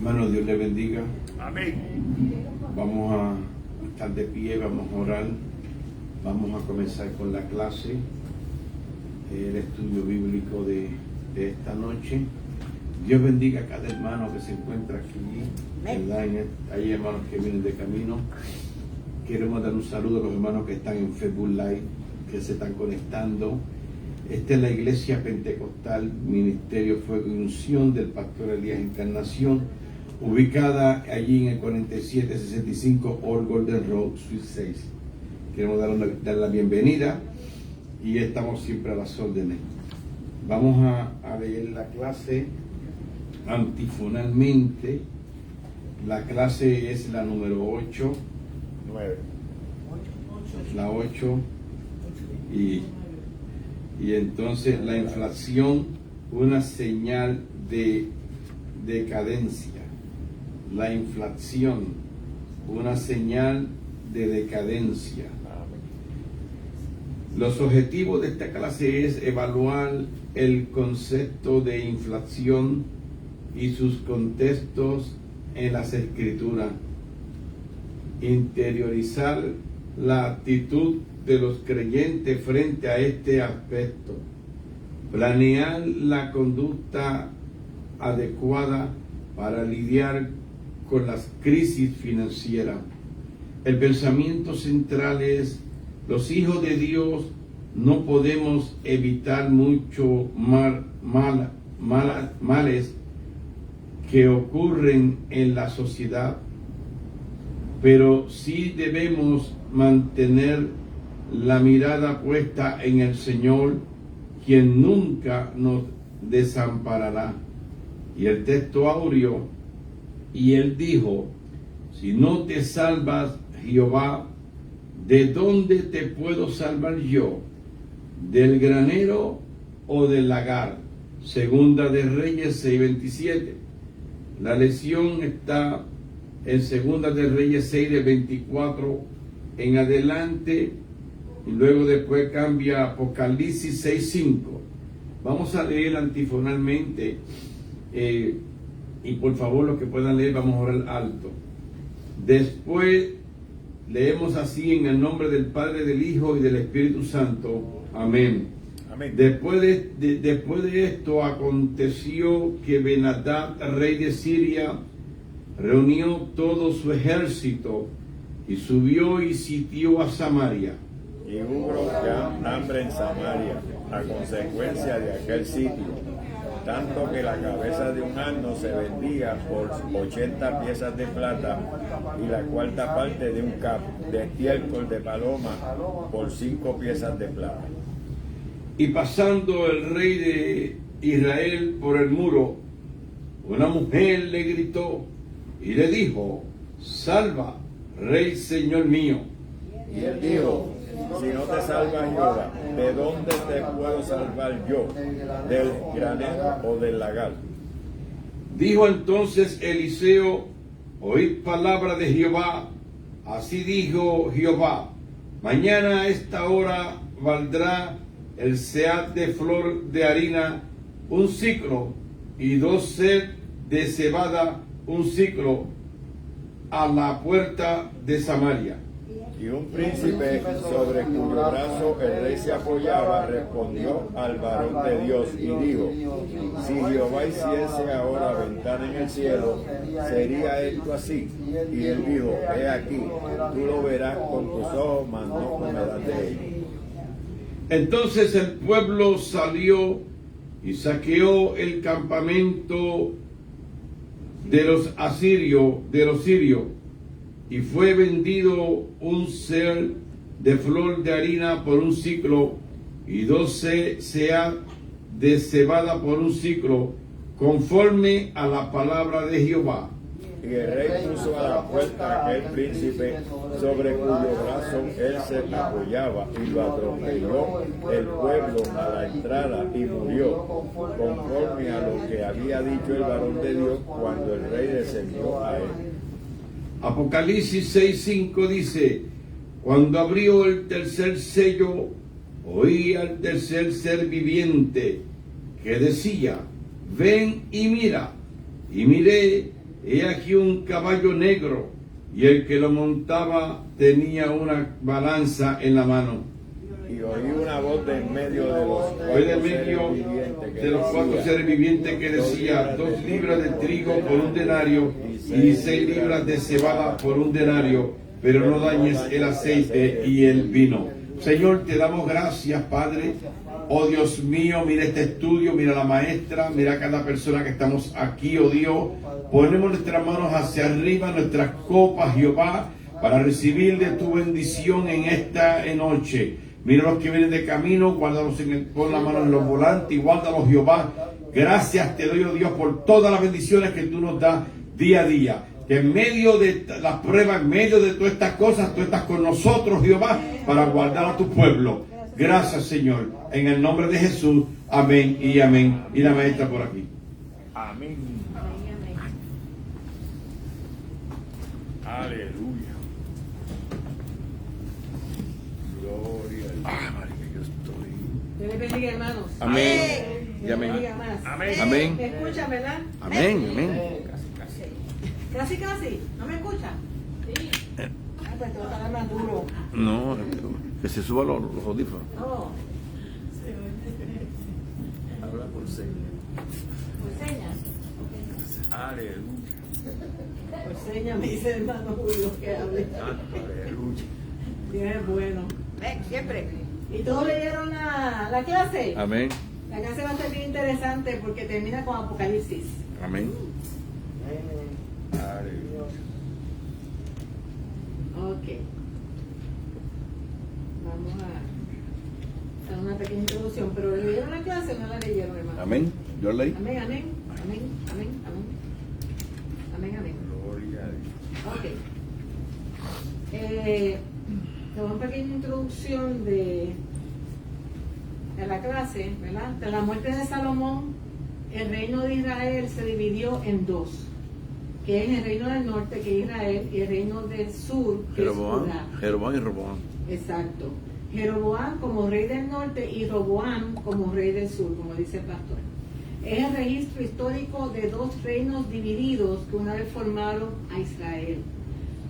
Hermano, Dios le bendiga. Amén. Vamos a estar de pie, vamos a orar. Vamos a comenzar con la clase, el estudio bíblico de esta noche. Dios bendiga a cada hermano que se encuentra aquí, ¿verdad? Hay hermanos que vienen de camino. Queremos dar un saludo a los hermanos que están en Facebook Live, que se están conectando. Esta es la Iglesia Pentecostal Ministerio Fuego y Unción del Pastor Elías Encarnación, ubicada allí en el 4765 Old Golden Road, Suite 6. Queremos dar la bienvenida y estamos siempre a las órdenes. Vamos a leer la clase antifonalmente. La clase es la número 8. 9. La 8. Y entonces la inflación, una señal de decadencia. La inflación, una señal de decadencia. Los objetivos de esta clase es evaluar el concepto de inflación y sus contextos en las Escrituras, interiorizar la actitud de los creyentes frente a este aspecto, planear la conducta adecuada para lidiar con las crisis financieras. El pensamiento central es: los hijos de Dios no podemos evitar muchos males que ocurren en la sociedad, pero sí debemos mantener la mirada puesta en el Señor, quien nunca nos desamparará. Y el texto áureo: y él dijo, si no te salvas, Jehová, ¿de dónde te puedo salvar yo? ¿Del granero o del lagar? Segunda de Reyes 6:27. La lección está en Segunda de Reyes 6 de 24 en adelante, y luego después cambia a Apocalipsis 6:5. Vamos a leer antifonalmente, y por favor los que puedan leer, vamos a orar alto. Después leemos así: en el nombre del Padre, del Hijo y del Espíritu Santo. Amén. Amén. Después de esto aconteció que Ben-Hadad, rey de Siria, reunió todo su ejército y subió y sitió a Samaria. Y hubo gran hambre en Samaria a consecuencia de aquel sitio, tanto que la cabeza de un asno se vendía por 80 piezas de plata, y la cuarta parte de un cap de estiércol de paloma por 5 piezas de plata. Y pasando el rey de Israel por el muro, una mujer le gritó y le dijo: salva, rey señor mío. Y él dijo: si no te salva Jehová, ¿de dónde te puedo salvar yo? ¿Del granero o del lagar? Dijo entonces Eliseo: oíd palabra de Jehová. Así dijo Jehová: mañana a esta hora valdrá el sead de flor de harina un siclo, y 2 sed de cebada un siclo, a la puerta de Samaria. Y un príncipe sobre cuyo brazo el rey se apoyaba respondió al varón de Dios y dijo: si Jehová hiciese ahora ventana en el cielo, ¿sería esto así? Y él dijo: he aquí, tú lo verás con tus ojos, mas no comerás de él. Entonces el pueblo salió y saqueó el campamento de los sirios, y fue vendido un ser de flor de harina por un siclo, y 2 seas de cebada por un siclo, conforme a la palabra de Jehová. Y el rey puso a la puerta aquel príncipe sobre cuyo brazo él se apoyaba, y lo atropelló el pueblo a la entrada y murió, conforme a lo que había dicho el varón de Dios cuando el rey descendió a él. Apocalipsis 6:5 dice: cuando abrió el tercer sello, oí al tercer ser viviente que decía: ven y mira. Y miré, he aquí un caballo negro, y el que lo montaba tenía una balanza en la mano. Y oí una voz de en medio de los Fue de cuatro medio seres vivientes que de los cuatro decía, seres vivientes que decía: 2 libras de trigo por un denario y 6 libras de cebada por un denario, pero no dañes el aceite y el vino. Señor, te damos gracias, Padre. Oh Dios mío, mira este estudio, mira a la maestra, mira a cada persona que estamos aquí, oh Dios. Ponemos nuestras manos hacia arriba, nuestras copas, Jehová, para recibir de tu bendición en esta noche. Mira los que vienen de camino, guárdalos pon la mano en los volantes y guárdalos, Jehová. Gracias te doy, oh Dios, por todas las bendiciones que tú nos das día a día. Que en medio de las pruebas, en medio de todas estas cosas, tú estás con nosotros, Jehová, para guardar a tu pueblo. Gracias, Señor. En el nombre de Jesús. Amén y amén. Y la maestra por aquí. amén. Aleluya. Gloria a Dios. Ay, María, yo estoy. Dios les bendiga, hermanos. Amén. Dios Y amén. les bendiga más. Amén. Amén. ¿Me escuchan, verdad? Amén, amén. Casi, casi. ¿No me escuchan? Sí. Ay, pues te voy a dar más duro. No, que se suban los audífonos. No. Habla por señas. Por señas. Aleluya. Por señas me dice el hermano Julio que hable. Aleluya. Dios es bueno. Siempre. ¿Y todos leyeron la clase? Amén. La clase va a ser bien interesante porque termina con Apocalipsis. Amén. Aleluya. Ok. Vamos a hacer una pequeña introducción. ¿Pero leyeron la clase o no la leyeron, hermano? Amén. Yo leí. Amén, amén, amén, amén, amén. Amén, amén. Gloria a Dios. Ok. Una pequeña introducción de la clase, ¿verdad? Tras la muerte de Salomón, el reino de Israel se dividió en dos, que es el reino del norte, que es Israel, y el reino del sur, que es Judá. Jeroboam y Roboam. Exacto. Jeroboam como rey del norte y Roboam como rey del sur, como dice el pastor. Es el registro histórico de dos reinos divididos que una vez formaron a Israel.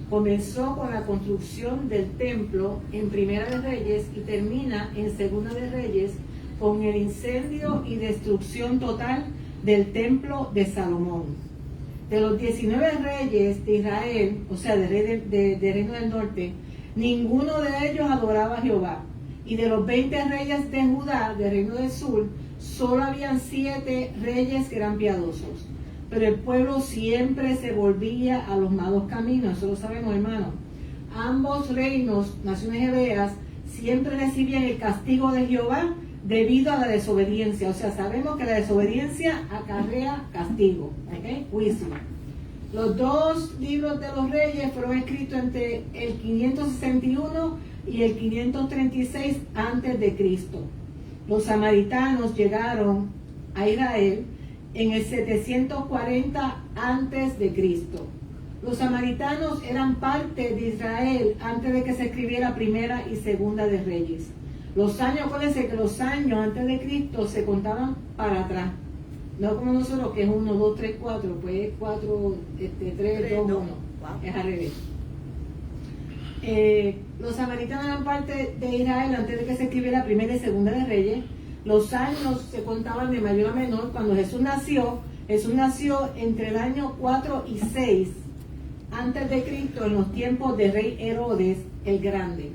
Comenzó con la construcción del templo en Primera de Reyes y termina en Segunda de Reyes con el incendio y destrucción total del templo de Salomón. De los 19 reyes de Israel, o sea, de reino del norte, ninguno de ellos adoraba a Jehová. Y de los 20 reyes de Judá, del reino del sur, solo habían 7 reyes que eran piadosos. Pero el pueblo siempre se volvía a los malos caminos, eso lo sabemos, hermano. Ambos reinos, naciones hebreas, siempre recibían el castigo de Jehová debido a la desobediencia. O sea, sabemos que la desobediencia acarrea castigo, ¿ok? Juicio. Los dos libros de los reyes fueron escritos entre el 561 y el 536 antes de Cristo. Los samaritanos llegaron a Israel en el 740 antes de Cristo. Los samaritanos eran parte de Israel antes de que se escribiera Primera y Segunda de Reyes. Los años, acuérdense que los años antes de Cristo se contaban para atrás. No como nosotros, que es 1, 2, 3, 4, pues 4, 3, 2, 1. Es al revés. Los samaritanos eran parte de Israel antes de que se escribiera Primera y Segunda de Reyes. Los años se contaban de mayor a menor. Cuando Jesús nació entre el año 4 y 6 antes de Cristo, en los tiempos de rey Herodes el Grande.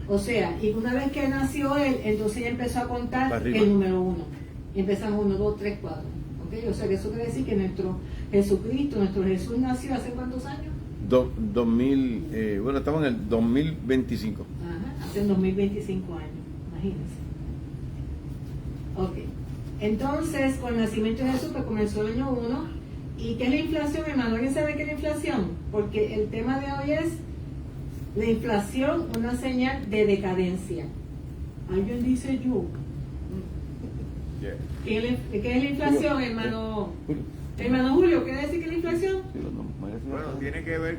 O sea, y una vez que nació él, entonces ya empezó a contar el número 1. Y empezamos 1, 2, 3, 4. ¿Okay? O sea, que eso quiere decir que nuestro Jesús nació ¿hace cuántos años? 2000, bueno, estamos en el 2025. Ajá, hace 2025 años, imagínense. Ok, entonces con el nacimiento de Jesús pues comenzó el año 1. ¿Y qué es la inflación, hermano? ¿Alguien sabe qué es la inflación? Porque el tema de hoy es la inflación, una señal de decadencia. ¿Alguien dice yo? Yeah. ¿Qué es la inflación, hermano? Hermano Julio, ¿qué decir que es la inflación? Bueno, tiene que ver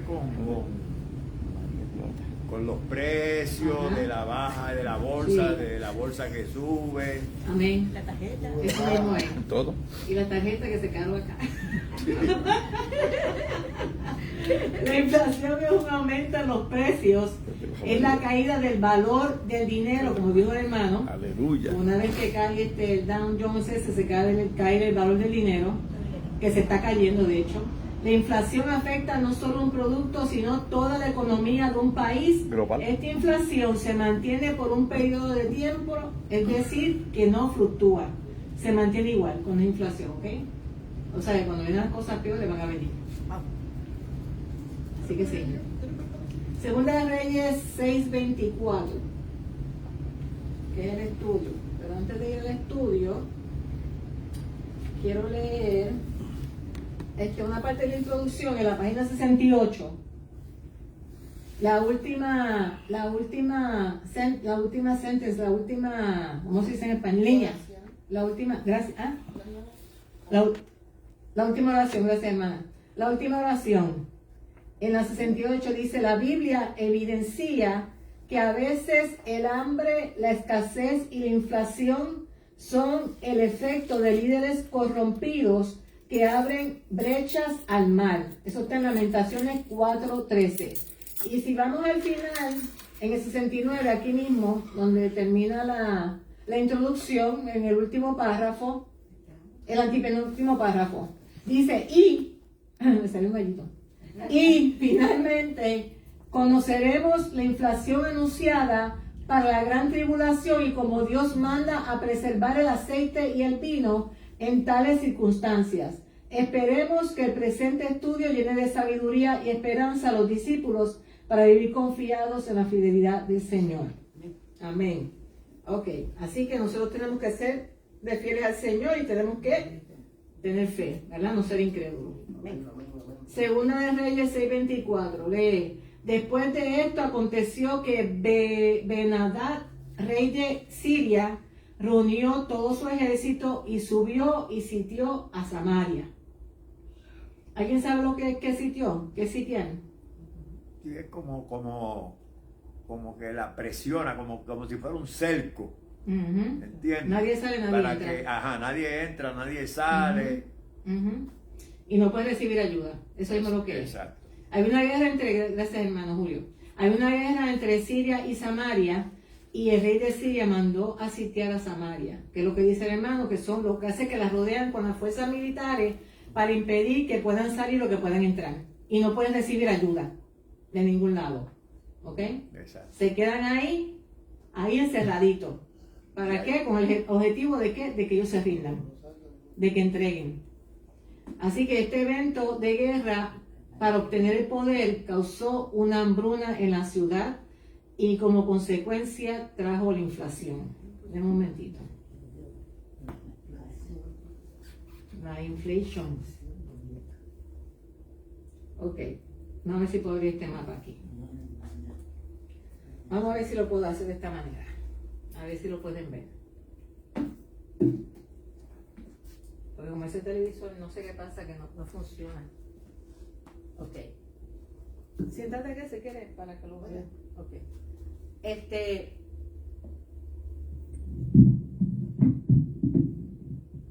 con los precios. Ajá. De la baja de la bolsa, Sí. de la bolsa que sube. Amén. La tarjeta. Eso mismo es. Todo. Y la tarjeta que se cargó acá. La inflación es un aumento en los precios, es la caída del valor del dinero, como dijo el hermano. Aleluya. Una vez que cae el Dow Jones ese, se cae el valor del dinero, que se está cayendo de hecho. La inflación afecta no solo un producto, sino toda la economía de un país. Global. Esta inflación se mantiene por un periodo de tiempo, es decir, que no fluctúa. Se mantiene igual con la inflación, ¿ok? O sea, que cuando vengan las cosas peores van a venir. Así que sí. Segunda de Reyes 6:24, que es el estudio. Pero antes de ir al estudio, quiero leer una parte de la introducción en la página 68. La última sentence, ¿cómo se dice en español? Línea. La última, gracias. ¿Ah? La última oración, gracias hermana. La última oración. En la 68 dice, la Biblia evidencia que a veces el hambre, la escasez y la inflación son el efecto de líderes corrompidos que abren brechas al mal. Eso está en Lamentaciones 4:13. Y si vamos al final, en el 69, aquí mismo, donde termina la introducción, en el último párrafo, el antepenúltimo párrafo, dice, me salió un gallito. Y finalmente conoceremos la inflación anunciada para la gran tribulación y como Dios manda a preservar el aceite y el vino en tales circunstancias. Esperemos que el presente estudio llene de sabiduría y esperanza a los discípulos para vivir confiados en la fidelidad del Señor. Amén. Ok, así que nosotros tenemos que ser de fieles al Señor y tenemos que tener fe, ¿verdad? No ser incrédulos. Segunda de Reyes 6:24, lee. Después de esto aconteció que Ben-Hadad, rey de Siria, reunió todo su ejército y subió y sitió a Samaria. ¿Alguien sabe lo que sitió? ¿Qué sitian? Sí, es como que la presiona, como si fuera un cerco. ¿Entiendes? Nadie sale, nadie Para entra. que, nadie entra, nadie sale. Y no puede recibir ayuda. Eso es lo que es. Exacto. Hay una guerra gracias hermano Julio, hay una guerra entre Siria y Samaria y el rey de Siria mandó a sitiar a Samaria, que es lo que dice el hermano, que son los que hace que las rodean con las fuerzas militares para impedir que puedan salir o que puedan entrar. Y no pueden recibir ayuda de ningún lado. ¿Ok? Exacto. Se quedan ahí encerraditos. ¿Para qué? Con el objetivo de ¿qué? De que ellos se rindan, de que entreguen. Así que este evento de guerra para obtener el poder causó una hambruna en la ciudad y como consecuencia trajo la inflación. Un momentito. La inflación. Ok. Vamos a ver si puedo abrir este mapa aquí. Vamos a ver si lo puedo hacer de esta manera. A ver si lo pueden ver. Porque como ese televisor no sé qué pasa, que no funciona. Ok. Siéntate que se quiere para que lo vean. Ok.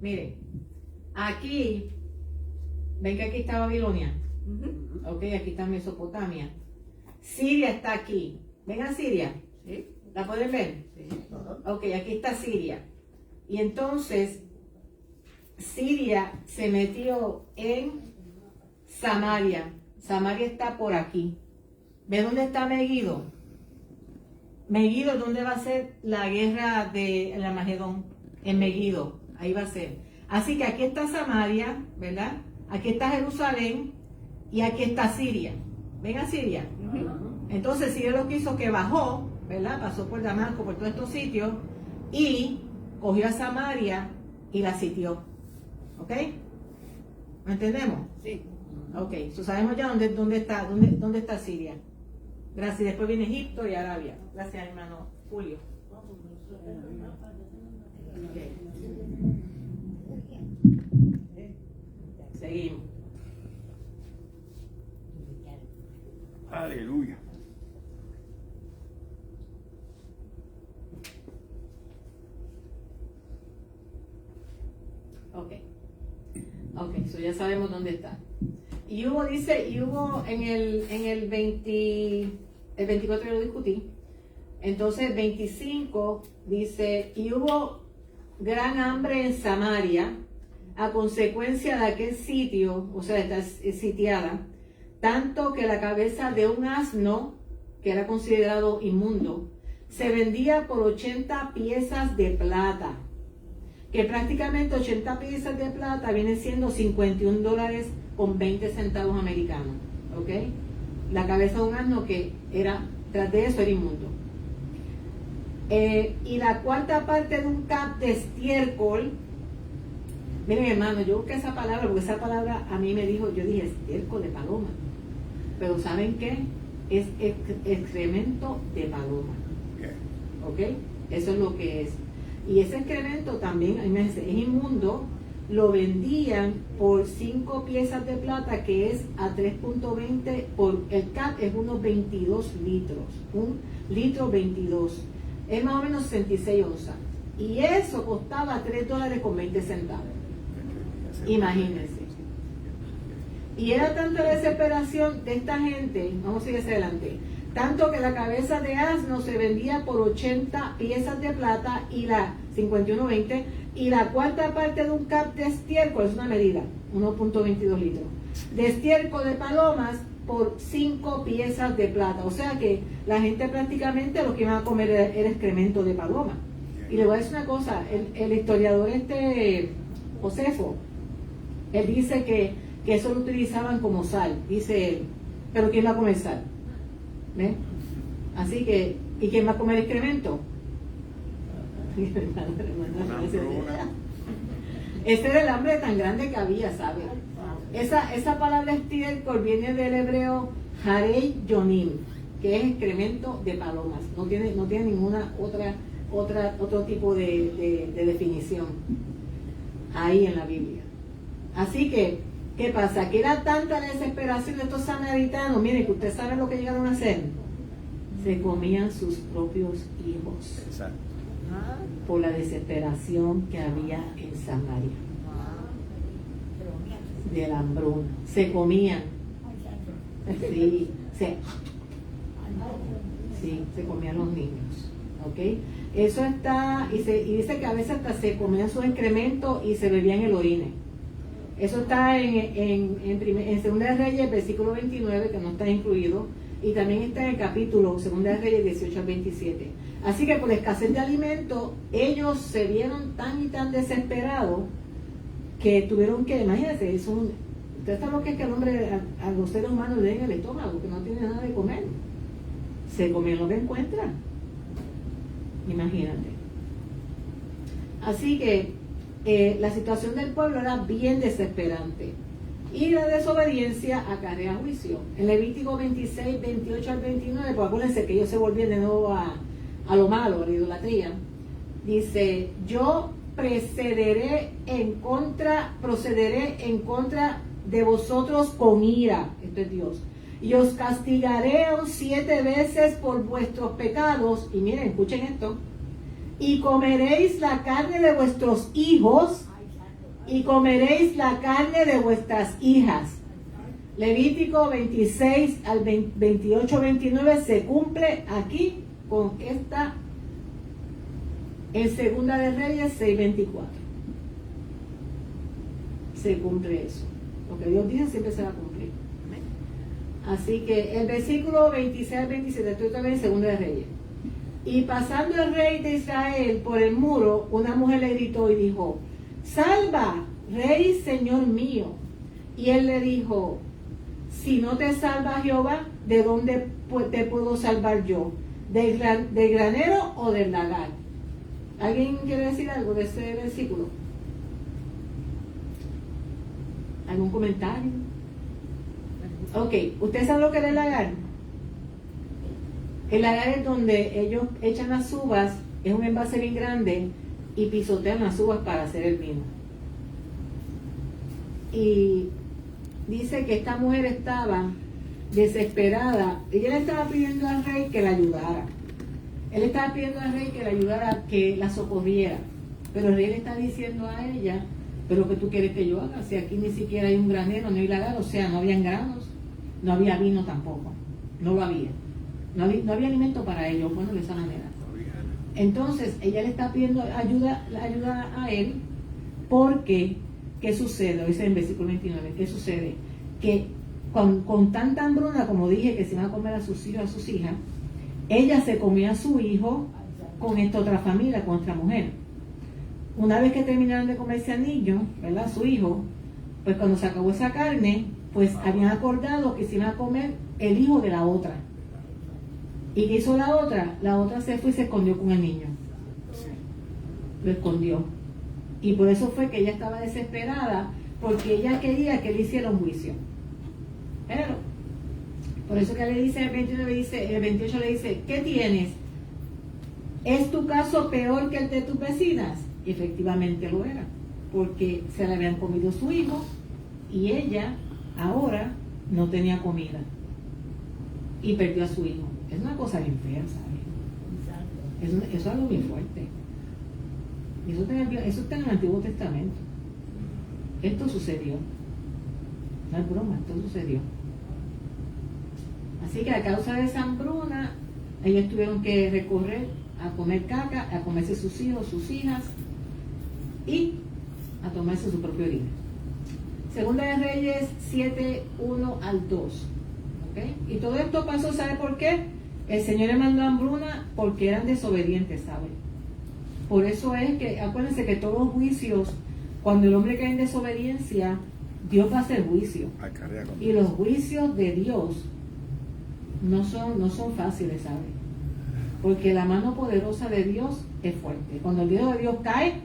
Miren, aquí, ven que aquí está Babilonia. Ok, aquí está Mesopotamia. Siria está aquí. ¿Ven a Siria? ¿Sí? ¿La pueden ver? Sí. Ok, aquí está Siria. Y entonces, Siria se metió en Samaria. Samaria está por aquí. ¿Ven dónde está Megiddo? Megiddo, ¿dónde va a ser la guerra de la Armagedón? En Megiddo, ahí va a ser. Así que aquí está Samaria, ¿verdad? Aquí está Jerusalén y aquí está Siria. ¿Ven a Siria? Entonces Siria lo que hizo que bajó, ¿verdad? Pasó por Damasco, por todos estos sitios y cogió a Samaria y la sitió. ¿Ok? ¿Me entendemos? Sí. Ok, so sabemos ya dónde está Siria. Gracias. Después viene Egipto y Arabia. Gracias, hermano Julio. Okay. Seguimos. Aleluya. Ok, so ya sabemos dónde está. Y hubo en el 24 yo lo discutí. Entonces 25 dice, y hubo gran hambre en Samaria a consecuencia de aquel sitio, o sea, está sitiada, tanto que la cabeza de un asno, que era considerado inmundo, se vendía por 80 piezas de plata, que prácticamente 80 piezas de plata vienen siendo $51 con 20 centavos americanos, ¿ok? La cabeza de un asno que era, tras de eso era inmundo. Y la cuarta parte de un cap de estiércol. Miren, hermano, yo busqué esa palabra porque esa palabra a mí me dijo, yo dije estiércol de paloma, pero ¿saben qué? Es excremento de paloma, ¿ok? Eso es lo que es. Y ese excremento también, imagínense, es inmundo. Lo vendían por 5 piezas de plata, que es a 3.20 por el cap, es unos 22 litros, un litro 22, es más o menos 66 onzas, y eso costaba $3 con 20 centavos. Imagínense. Y era tanta la desesperación de esta gente, vamos a seguir hacia adelante, tanto que la cabeza de asno se vendía por 80 piezas de plata y la 51.20, y la cuarta parte de un cap de estiércol, es una medida, 1.22 litros, de estiércol de palomas por 5 piezas de plata. O sea que la gente prácticamente lo que iban a comer era excremento de paloma. Y le voy a decir una cosa, el historiador Josefo, él dice que eso lo utilizaban como sal, dice él, pero ¿quién va a comer sal? ¿Ven? Así que, ¿y quién va a comer excremento? Ese era el hambre tan grande que había, ¿sabes? Esa palabra estiércol viene del hebreo harei yonim, que es excremento de palomas. No tiene ninguna otro tipo de definición ahí en la Biblia. Así que, ¿qué pasa? Que era tanta la desesperación de estos samaritanos. Miren, que ustedes saben lo que llegaron a hacer. Se comían sus propios hijos. Exacto. Por la desesperación que había en Samaria. De la hambruna. Se comían. Sí, se comían los niños. ¿Ok? Eso está, y dice que a veces hasta se comían sus excrementos y se bebían el orine. Eso está en Segunda de Reyes, versículo 29, que no está incluido, y también está en el capítulo Segunda de Reyes 18 al 27. Así que por la escasez de alimentos, ellos se vieron tan y tan desesperados que tuvieron que, imagínense, ustedes saben lo que es que al hombre, a los seres humanos le den el estómago, que no tiene nada de comer. Se comen lo que encuentran. Imagínate. Así que la situación del pueblo era bien desesperante. Y la desobediencia acarrea juicio. En Levítico 26, 28 al 29, pues acuérdense que ellos se volvían de nuevo a lo malo, a la idolatría. Dice, yo procederé en contra de vosotros con ira. Esto es Dios. Y os castigaré aún 7 veces por vuestros pecados. Y miren, escuchen esto. Y comeréis la carne de vuestros hijos y comeréis la carne de vuestras hijas. Levítico 26 al 28, 29 se cumple aquí con esta en Segunda de Reyes 6, 24. Se cumple eso. Lo que Dios dice siempre se va a cumplir. Así que el versículo 26 al 27, estoy también en Segunda de Reyes. Y pasando el rey de Israel por el muro, una mujer le gritó y dijo, salva, rey, señor mío. Y él le dijo, si no te salva Jehová, ¿de dónde te puedo salvar yo? ¿Del granero o del lagar? ¿Alguien quiere decir algo de ese versículo? ¿Algún comentario? Ok, ¿usted sabe lo que es el lagar? El lagar es donde ellos echan las uvas, es un envase bien grande, y pisotean las uvas para hacer el vino. Y dice que esta mujer estaba desesperada, ella le estaba pidiendo al rey que la ayudara. Él estaba pidiendo al rey que la ayudara, que la socorriera. Pero el rey le está diciendo a ella pero ¿qué tú quieres que yo haga? Si aquí ni siquiera hay un granero, no hay lagar, o sea, no habían granos, no había vino tampoco, no lo había. No había alimento para ellos, bueno, de esa manera. Entonces, ella le está pidiendo ayuda a él, porque, ¿qué sucede? Dice en versículo 29, ¿qué sucede? Que con tanta hambruna, como dije, que se iban a comer a sus hijos, a sus hijas, ella se comía a su hijo con esta otra familia, con otra mujer. Una vez que terminaron de comerse al niño, ¿verdad? Su hijo, pues cuando se acabó esa carne, pues habían acordado que se iban a comer el hijo de la otra. ¿Y qué hizo la otra? La otra se fue y se escondió con el niño. Lo escondió. Y por eso fue que ella estaba desesperada, porque ella quería que le hiciera un juicio. Pero, por eso que le dice el 28 le dice, ¿qué tienes? ¿Es tu caso peor que el de tus vecinas? Y efectivamente lo era, porque se le habían comido su hijo y ella ahora no tenía comida y perdió a su hijo. Es una cosa bien fea, ¿sabes? Eso es algo bien fuerte. Eso está en el Antiguo Testamento. Esto sucedió. No es broma, esto sucedió. Así que a causa de esa hambruna, ellos tuvieron que recorrer a comer caca, a comerse sus hijos, sus hijas y a tomarse su propio orina. Segunda de Reyes 7, 1 al 2. ¿Okay? Y todo esto pasó, ¿sabe por qué? El Señor le mandó hambruna porque eran desobedientes, ¿sabe? Por eso es que, acuérdense que todos los juicios, cuando el hombre cae en desobediencia, Dios va a hacer juicio. Y los juicios de Dios no son fáciles, ¿sabe? Porque la mano poderosa de Dios es fuerte. Cuando el dedo de Dios cae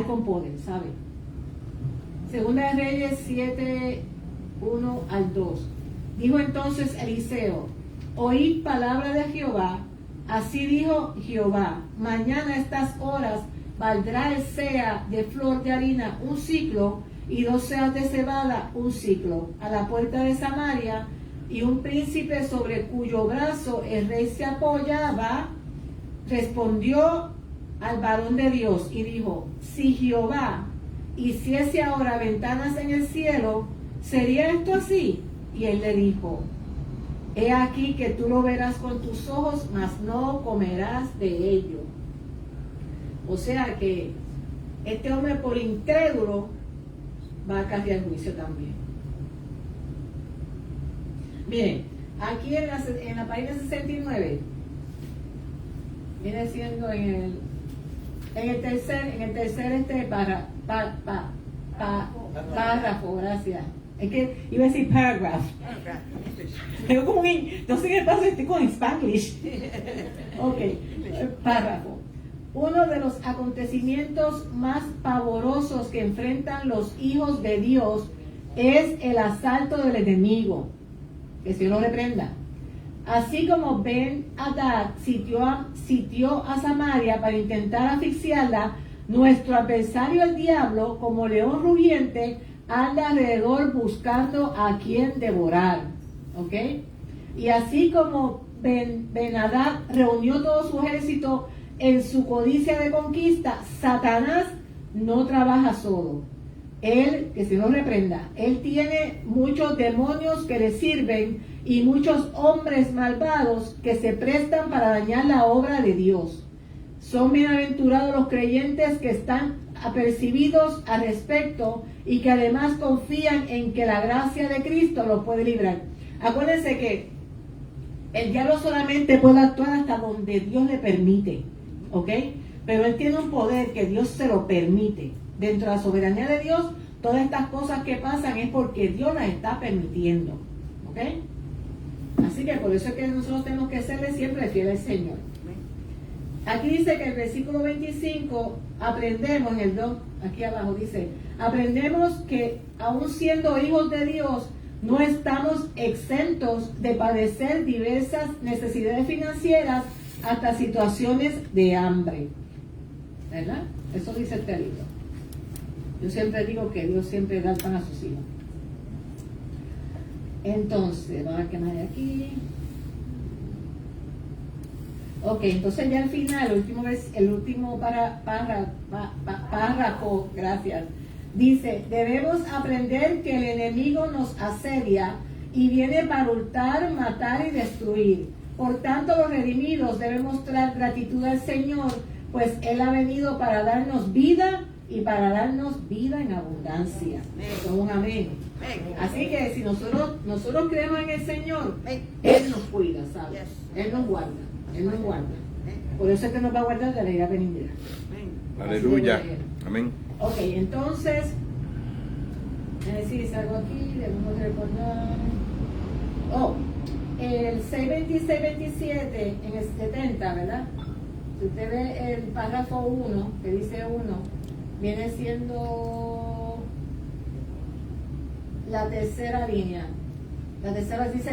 con poder, ¿sabe? Segunda de Reyes 7, 1 al 2. Dijo entonces Eliseo, oíd palabra de Jehová, así dijo Jehová, mañana a estas horas valdrá el sea de flor de harina un ciclo y 2 seas de cebada un ciclo a la puerta de Samaria, y un príncipe sobre cuyo brazo el rey se apoyaba respondió al varón de Dios y dijo, si Jehová hiciese ahora ventanas en el cielo, ¿sería esto así? Y él le dijo, he aquí que tú lo verás con tus ojos, mas no comerás de ello. O sea que este hombre por incrédulo va a acarrear juicio también. Miren, aquí en la página 69, viene siendo en el tercer párrafo, gracias. Es que iba a decir paragraph. Tengo como no sé qué pasa, estoy con Spanglish. Ok, párrafo. Uno de los acontecimientos más pavorosos que enfrentan los hijos de Dios es el asalto del enemigo. Que se lo reprenda. Así como Ben-Hadad sitió a Samaria para intentar asfixiarla, nuestro adversario el diablo, como león rugiente, anda alrededor buscando a quien devorar. ¿Ok? Y así como Ben-Hadad reunió todo su ejército en su codicia de conquista, Satanás no trabaja solo. Él, que se lo reprenda, él tiene muchos demonios que le sirven y muchos hombres malvados que se prestan para dañar la obra de Dios. Son bienaventurados los creyentes que están apercibidos al respecto y que además confían en que la gracia de Cristo los puede librar. Acuérdense que el diablo solamente puede actuar hasta donde Dios le permite, ¿ok? Pero él tiene un poder que Dios se lo permite. Dentro de la soberanía de Dios, todas estas cosas que pasan es porque Dios las está permitiendo, ¿ok? Así que por eso es que nosotros tenemos que serle siempre fiel al Señor. Aquí dice que en el versículo 25 aprendemos, en el 2, aquí abajo dice, aprendemos que aun siendo hijos de Dios, no estamos exentos de padecer diversas necesidades financieras hasta situaciones de hambre. ¿Verdad? Eso dice este libro. Yo siempre digo que Dios siempre da el pan a sus hijos. Entonces, vamos a ver qué más hay aquí. Ok, entonces ya al final, el último párrafo, gracias, Dice, debemos aprender que el enemigo nos asedia y viene para hurtar, matar y destruir. Por tanto, los redimidos deben mostrar gratitud al Señor, pues Él ha venido para darnos vida y para darnos vida en abundancia. Con un amén. Así que si nosotros creemos en el Señor, Él nos cuida, ¿sabes? Él nos guarda, Él nos guarda. Por eso es que nos va a guardar de la ira venidera. Aleluya. Amén. Ok, entonces, si salgo aquí, debemos recordar. El 626-27 en el 70, ¿verdad? Si usted ve el párrafo 1, que dice 1, viene siendo la tercera línea. La tercera dice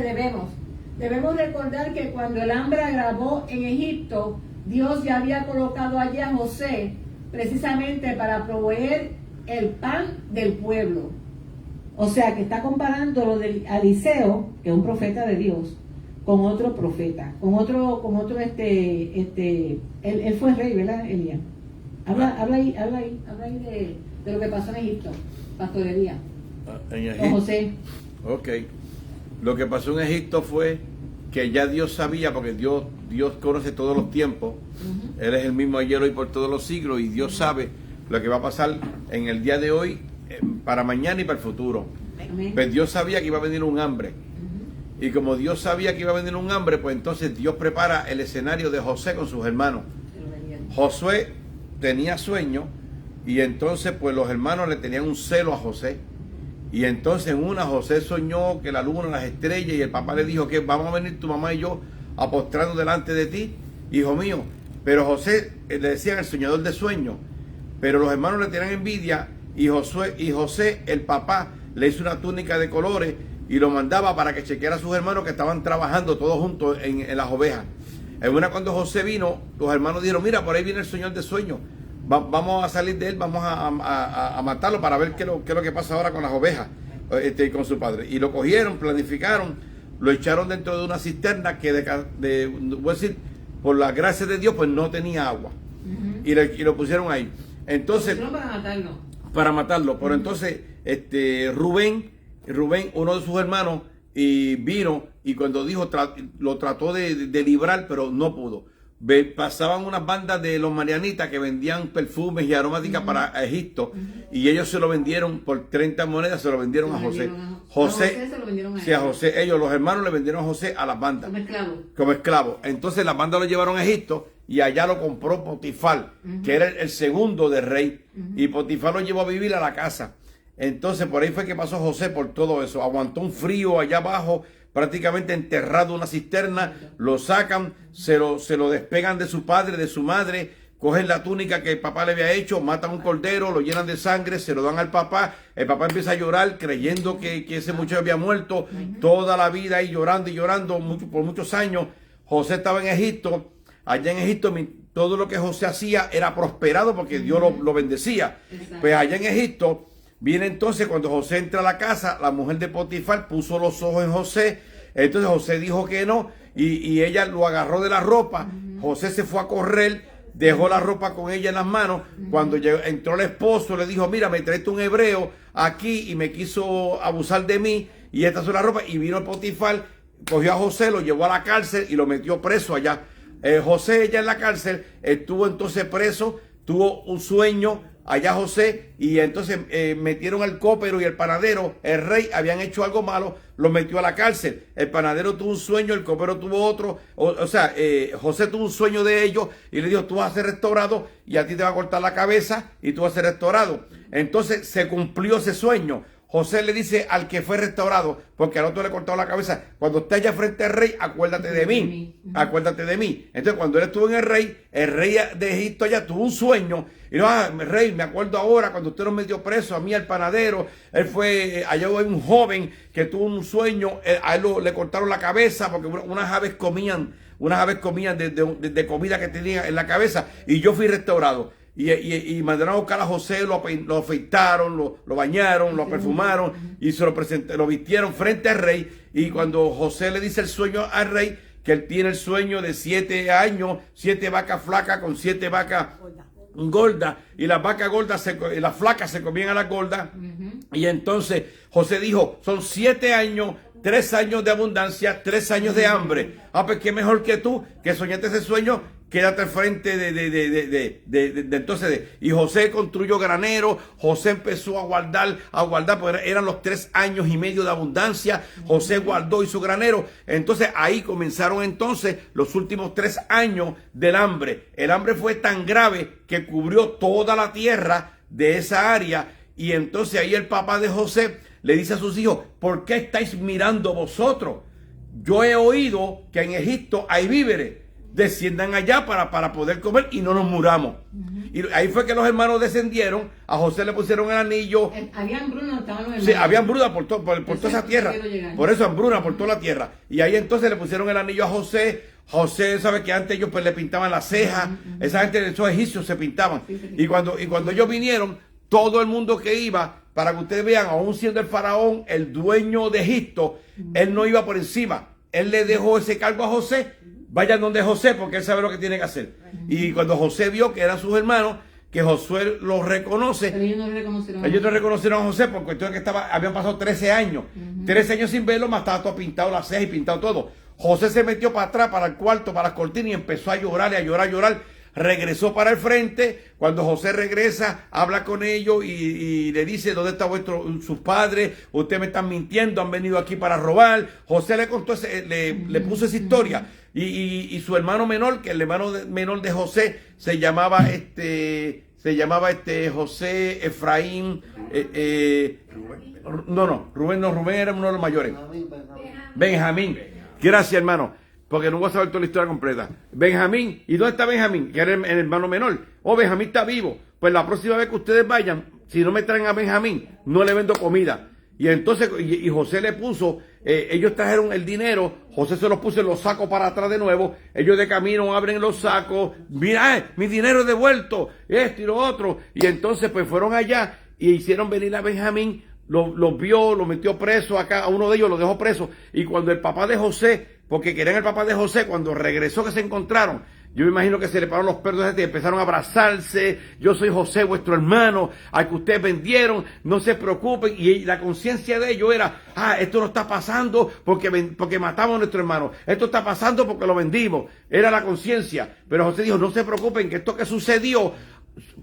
debemos recordar que cuando el hambre agravó en Egipto, Dios ya había colocado allí a José precisamente para proveer el pan del pueblo. O sea que está comparando lo de Eliseo, que es un profeta de Dios, con otro profeta, con otro él fue rey, ¿verdad, Elías? Habla ahí de lo que pasó en Egipto, pastorería. En Egipto. Con José. Ok. Lo que pasó en Egipto fue que ya Dios sabía, porque Dios conoce todos los tiempos. Él es el mismo ayer, hoy, por todos los siglos, y Dios sabe lo que va a pasar en el día de hoy, para mañana y para el futuro. Pues Dios sabía que iba a venir un hambre. Y como Dios sabía que iba a venir un hambre, pues entonces Dios prepara el escenario de José con sus hermanos. Josué tenía sueño, y entonces pues los hermanos le tenían un celo a José. Y entonces en una José soñó que la luna, las estrellas, y el papá le dijo que vamos a venir tu mamá y yo a postrarnos delante de ti, hijo mío. Pero José, le decían el soñador de sueños, pero los hermanos le tenían envidia, y José, el papá, le hizo una túnica de colores y lo mandaba para que chequeara a sus hermanos que estaban trabajando todos juntos en las ovejas. En una, cuando José vino, los hermanos dijeron, mira, por ahí viene el soñador de sueños, vamos a salir de él, vamos a matarlo para ver qué es lo que pasa ahora con las ovejas, con su padre. Y lo cogieron, planificaron, lo echaron dentro de una cisterna que voy a decir, por la gracia de Dios, pues no tenía agua. Y lo pusieron ahí. Entonces, para matarlo. Pero entonces, Rubén, uno de sus hermanos, vino, y cuando dijo, lo trató de librar, pero no pudo. Pasaban unas bandas de los marianitas que vendían perfumes y aromáticas para Egipto, y ellos se lo vendieron por 30 monedas, se lo vendieron a José. José se lo vendieron a José. Ellos, los hermanos, le vendieron a José a las bandas. Como esclavo. Entonces las bandas lo llevaron a Egipto, y allá lo compró Potifar, que era el segundo del rey. Y Potifar lo llevó a vivir a la casa. Entonces por ahí fue que pasó José por todo eso. Aguantó un frío allá abajo, prácticamente enterrado en una cisterna. Lo sacan, se lo despegan de su padre, de su madre, cogen la túnica que el papá le había hecho, matan un cordero, lo llenan de sangre, se lo dan al papá. El papá empieza a llorar creyendo que ese muchacho había muerto. Toda la vida ahí llorando y llorando por muchos años. José estaba en Egipto. Allá en Egipto todo lo que José hacía era prosperado porque Dios lo bendecía. Pues allá en Egipto viene entonces, cuando José entra a la casa, la mujer de Potifar puso los ojos en José. Entonces José dijo que no, y ella lo agarró de la ropa. José se fue a correr, dejó la ropa con ella en las manos. Cuando entró el esposo, le dijo, mira, me traiste un hebreo aquí y me quiso abusar de mí, y estas son las ropas. Y vino el Potifar, cogió a José, lo llevó a la cárcel y lo metió preso allá. José, ya en la cárcel, estuvo entonces preso, tuvo un sueño allá José, y entonces metieron al copero y el panadero. El rey habían hecho algo malo, lo metió a la cárcel. El panadero tuvo un sueño, el copero tuvo otro. O sea, José tuvo un sueño de ellos y le dijo, tú vas a ser restaurado, y a ti te va a cortar la cabeza y tú vas a ser restaurado. Entonces se cumplió ese sueño. José le dice al que fue restaurado, porque al otro le cortado la cabeza, cuando esté allá frente al rey, acuérdate de mí, acuérdate de mí. Entonces cuando él estuvo en el rey de Egipto allá tuvo un sueño, y dijo, rey, me acuerdo ahora cuando usted nos metió preso, a mí al panadero, él fue, allá hay un joven que tuvo un sueño, a él le cortaron la cabeza, porque unas aves comían de comida que tenía en la cabeza, y yo fui restaurado. Y mandaron a buscar a José, lo afeitaron, lo bañaron, lo perfumaron y se lo vistieron frente al rey. Y cuando José le dice el sueño al rey, que él tiene el sueño de 7 años, 7 vacas flacas con 7 vacas gordas y las vacas gordas, las flacas se comían a las gordas. Y entonces José dijo, son 7 años, 3 años de abundancia, 3 años de hambre. Pues qué mejor que tú, que soñaste ese sueño, quédate al frente y José construyó granero. José empezó a guardar, porque eran los 3 años y medio de abundancia. José guardó y su granero. Entonces ahí comenzaron entonces los últimos 3 años del hambre. El hambre fue tan grave que cubrió toda la tierra de esa área. Y entonces ahí el papá de José le dice a sus hijos, ¿por qué estáis mirando vosotros? Yo he oído que en Egipto hay víveres. Desciendan allá para poder comer y no nos muramos. Y ahí fue que los hermanos descendieron. A José le pusieron el anillo. Había hambruna, estaban los hermanos. Sí, había hambruna por toda esa tierra. Por eso hambruna por toda la tierra. Y ahí entonces le pusieron el anillo a José. José sabe que antes ellos pues le pintaban las cejas. Esa gente de esos egipcios se pintaban. Y cuando ellos vinieron, todo el mundo que iba, para que ustedes vean, aún siendo el faraón, el dueño de Egipto, él no iba por encima. Él le dejó ese cargo a José. Vayan donde José, porque él sabe lo que tiene que hacer. Y cuando José vio que eran sus hermanos, que Josué los reconoce. Pero ellos no reconocieron a José por cuestión de que habían pasado 13 años. 13 años sin verlo, más estaba todo pintado, las cejas y pintado todo. José se metió para atrás, para el cuarto, para las cortinas y empezó a llorar, a llorar. Regresó para el frente. Cuando José regresa, habla con ellos y le dice, ¿dónde están sus padres? Ustedes me están mintiendo, han venido aquí para robar. José le contó, le puso esa historia. Y su hermano menor, que el hermano menor de José, se llamaba José Efraín, Rubén era uno de los mayores. Benjamín. Gracias, hermano, porque no voy a saber toda la historia completa. Benjamín, ¿y dónde está Benjamín? Que era el hermano menor. Benjamín está vivo. Pues la próxima vez que ustedes vayan, si no me traen a Benjamín, no le vendo comida. Y entonces, y José le puso, ellos trajeron el dinero, José se los puso en los sacos para atrás de nuevo, ellos de camino abren los sacos, mira, mi dinero es devuelto, esto y lo otro. Y entonces pues fueron allá y hicieron venir a Benjamín, los vio, lo metió preso acá, a uno de ellos lo dejó preso. Y cuando el papá de José, porque querían el papá de José, cuando regresó que se encontraron, yo me imagino que se le pararon los perros y empezaron a abrazarse. Yo soy José, vuestro hermano, al que ustedes vendieron, no se preocupen. Y la conciencia de ellos era, esto no está pasando porque matamos a nuestro hermano. Esto está pasando porque lo vendimos. Era la conciencia. Pero José dijo, no se preocupen, que esto que sucedió,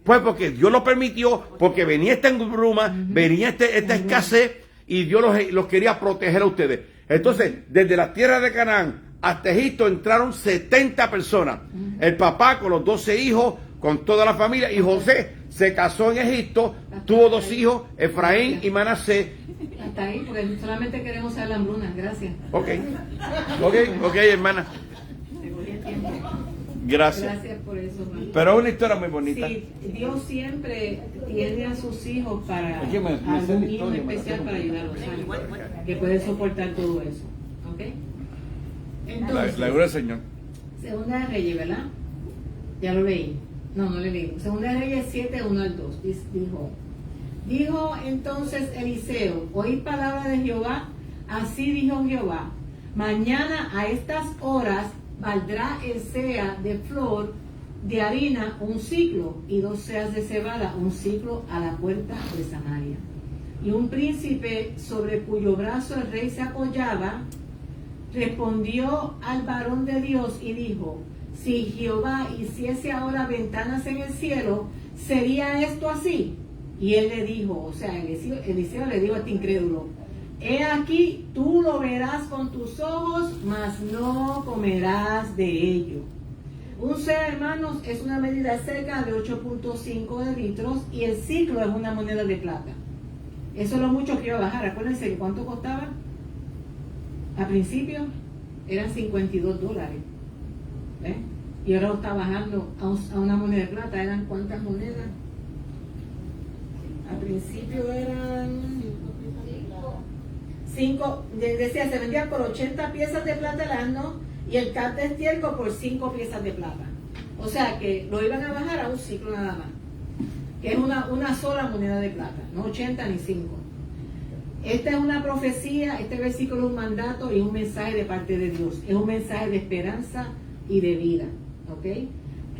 pues porque Dios lo permitió, porque venía esta bruma, venía esta escasez, y Dios los quería proteger a ustedes. Entonces, desde la tierra de Canaán hasta Egipto entraron 70 personas. El papá con los 12 hijos, con toda la familia, y José se casó en Egipto, tuvo 2 hijos, Efraín y Manasés. Hasta ahí, porque solamente queremos saber la hambruna, gracias. Ok, hermana. Gracias. Gracias por eso, hermano. Pero es una historia muy bonita. Sí, Dios siempre tiene a sus hijos para Es que me sé algún la hijo historia, especial para ayudarlos, que puede soportar todo eso. ¿Ok? Entonces, La gloria del Señor. Segunda de Reyes, ¿verdad? Ya lo leí. No le leí. Segunda de Reyes 7, 1 al 2. Dijo entonces Eliseo, oíd palabra de Jehová, así dijo Jehová, mañana a estas horas valdrá el sea de flor de harina 1 siclo y 2 seas de cebada 1 siclo a la puerta de Samaria. Y un príncipe sobre cuyo brazo el rey se apoyaba, respondió al varón de Dios y dijo, si Jehová hiciese ahora ventanas en el cielo, ¿sería esto así? Y él le dijo, o sea, Eliseo le dijo a este incrédulo, he aquí, tú lo verás con tus ojos, mas no comerás de ello. Un sea, hermanos, es una medida seca de 8.5 de litros y el ciclo es una moneda de plata. Eso es lo mucho que iba a bajar. Acuérdense, ¿cuánto costaba? Al principio eran $52. Y ahora lo está bajando a una moneda de plata. ¿Eran cuántas monedas? Al principio eran 5, decía, se vendía por 80 piezas de plata al año y el cat de estiércol por 5 piezas de plata. O sea que lo iban a bajar a 1 ciclo nada más, que es una sola moneda de plata, no 80 ni 5. Esta es una profecía, este versículo es un mandato y un mensaje de parte de Dios. Es un mensaje de esperanza y de vida, ¿ok?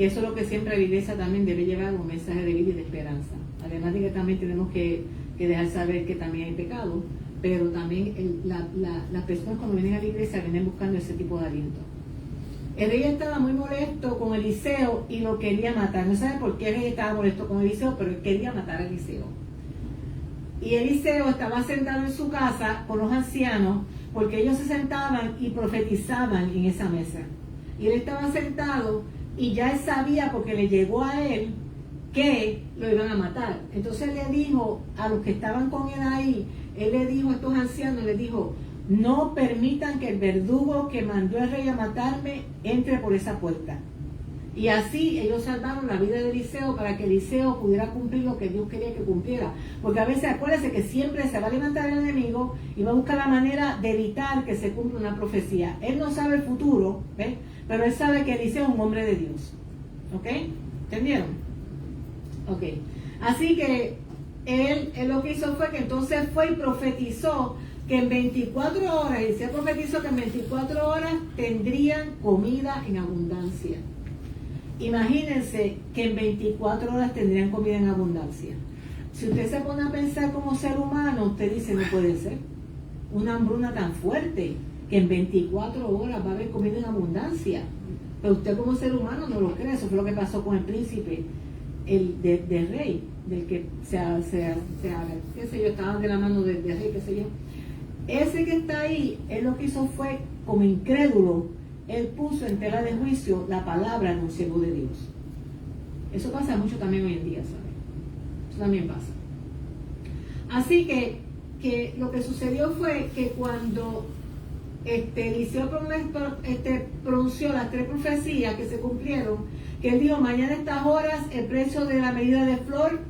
que eso es lo que siempre la iglesia también debe llevar, un mensaje de vida y de esperanza. Además de que también tenemos que dejar saber que también hay pecado, pero también las personas cuando vienen a la iglesia vienen buscando ese tipo de aliento. El rey estaba muy molesto con Eliseo y lo quería matar. No sabe por qué el rey estaba molesto con Eliseo, pero él quería matar a Eliseo. Y Eliseo estaba sentado en su casa con los ancianos, porque ellos se sentaban y profetizaban en esa mesa. Y él estaba sentado y ya él sabía, porque le llegó a él, que lo iban a matar. Entonces le dijo a los que estaban con él ahí, él le dijo a estos ancianos, le dijo: no permitan que el verdugo que mandó el rey a matarme entre por esa puerta. Y así ellos salvaron la vida de Eliseo, para que Eliseo pudiera cumplir lo que Dios quería que cumpliera. Porque a veces acuérdense que siempre se va a levantar el enemigo y va a buscar la manera de evitar que se cumpla una profecía. Él no sabe el futuro, ¿ves? Pero él sabe que Eliseo es un hombre de Dios. ¿Ok? ¿Entendieron? Ok. Así que él lo que hizo fue que entonces fue y profetizó que en 24 horas, y se profetizó que en 24 horas tendrían comida en abundancia. Imagínense que en 24 horas tendrían comida en abundancia. Si usted se pone a pensar como ser humano, usted dice: no puede ser una hambruna tan fuerte que en 24 horas va a haber comida en abundancia. Pero usted como ser humano no lo cree. Eso fue lo que pasó con el príncipe del rey, del que qué sé yo, estaban de la mano del rey, qué sé yo. Ese que está ahí, él lo que hizo fue, como incrédulo, él puso en tela de juicio la palabra de un siervo de Dios. Eso pasa mucho también hoy en día, ¿sabe? Eso también pasa. Así que lo que sucedió fue que cuando Eliseo pronunció las 3 profecías que se cumplieron, que él dijo: mañana a estas horas el precio de la medida de flor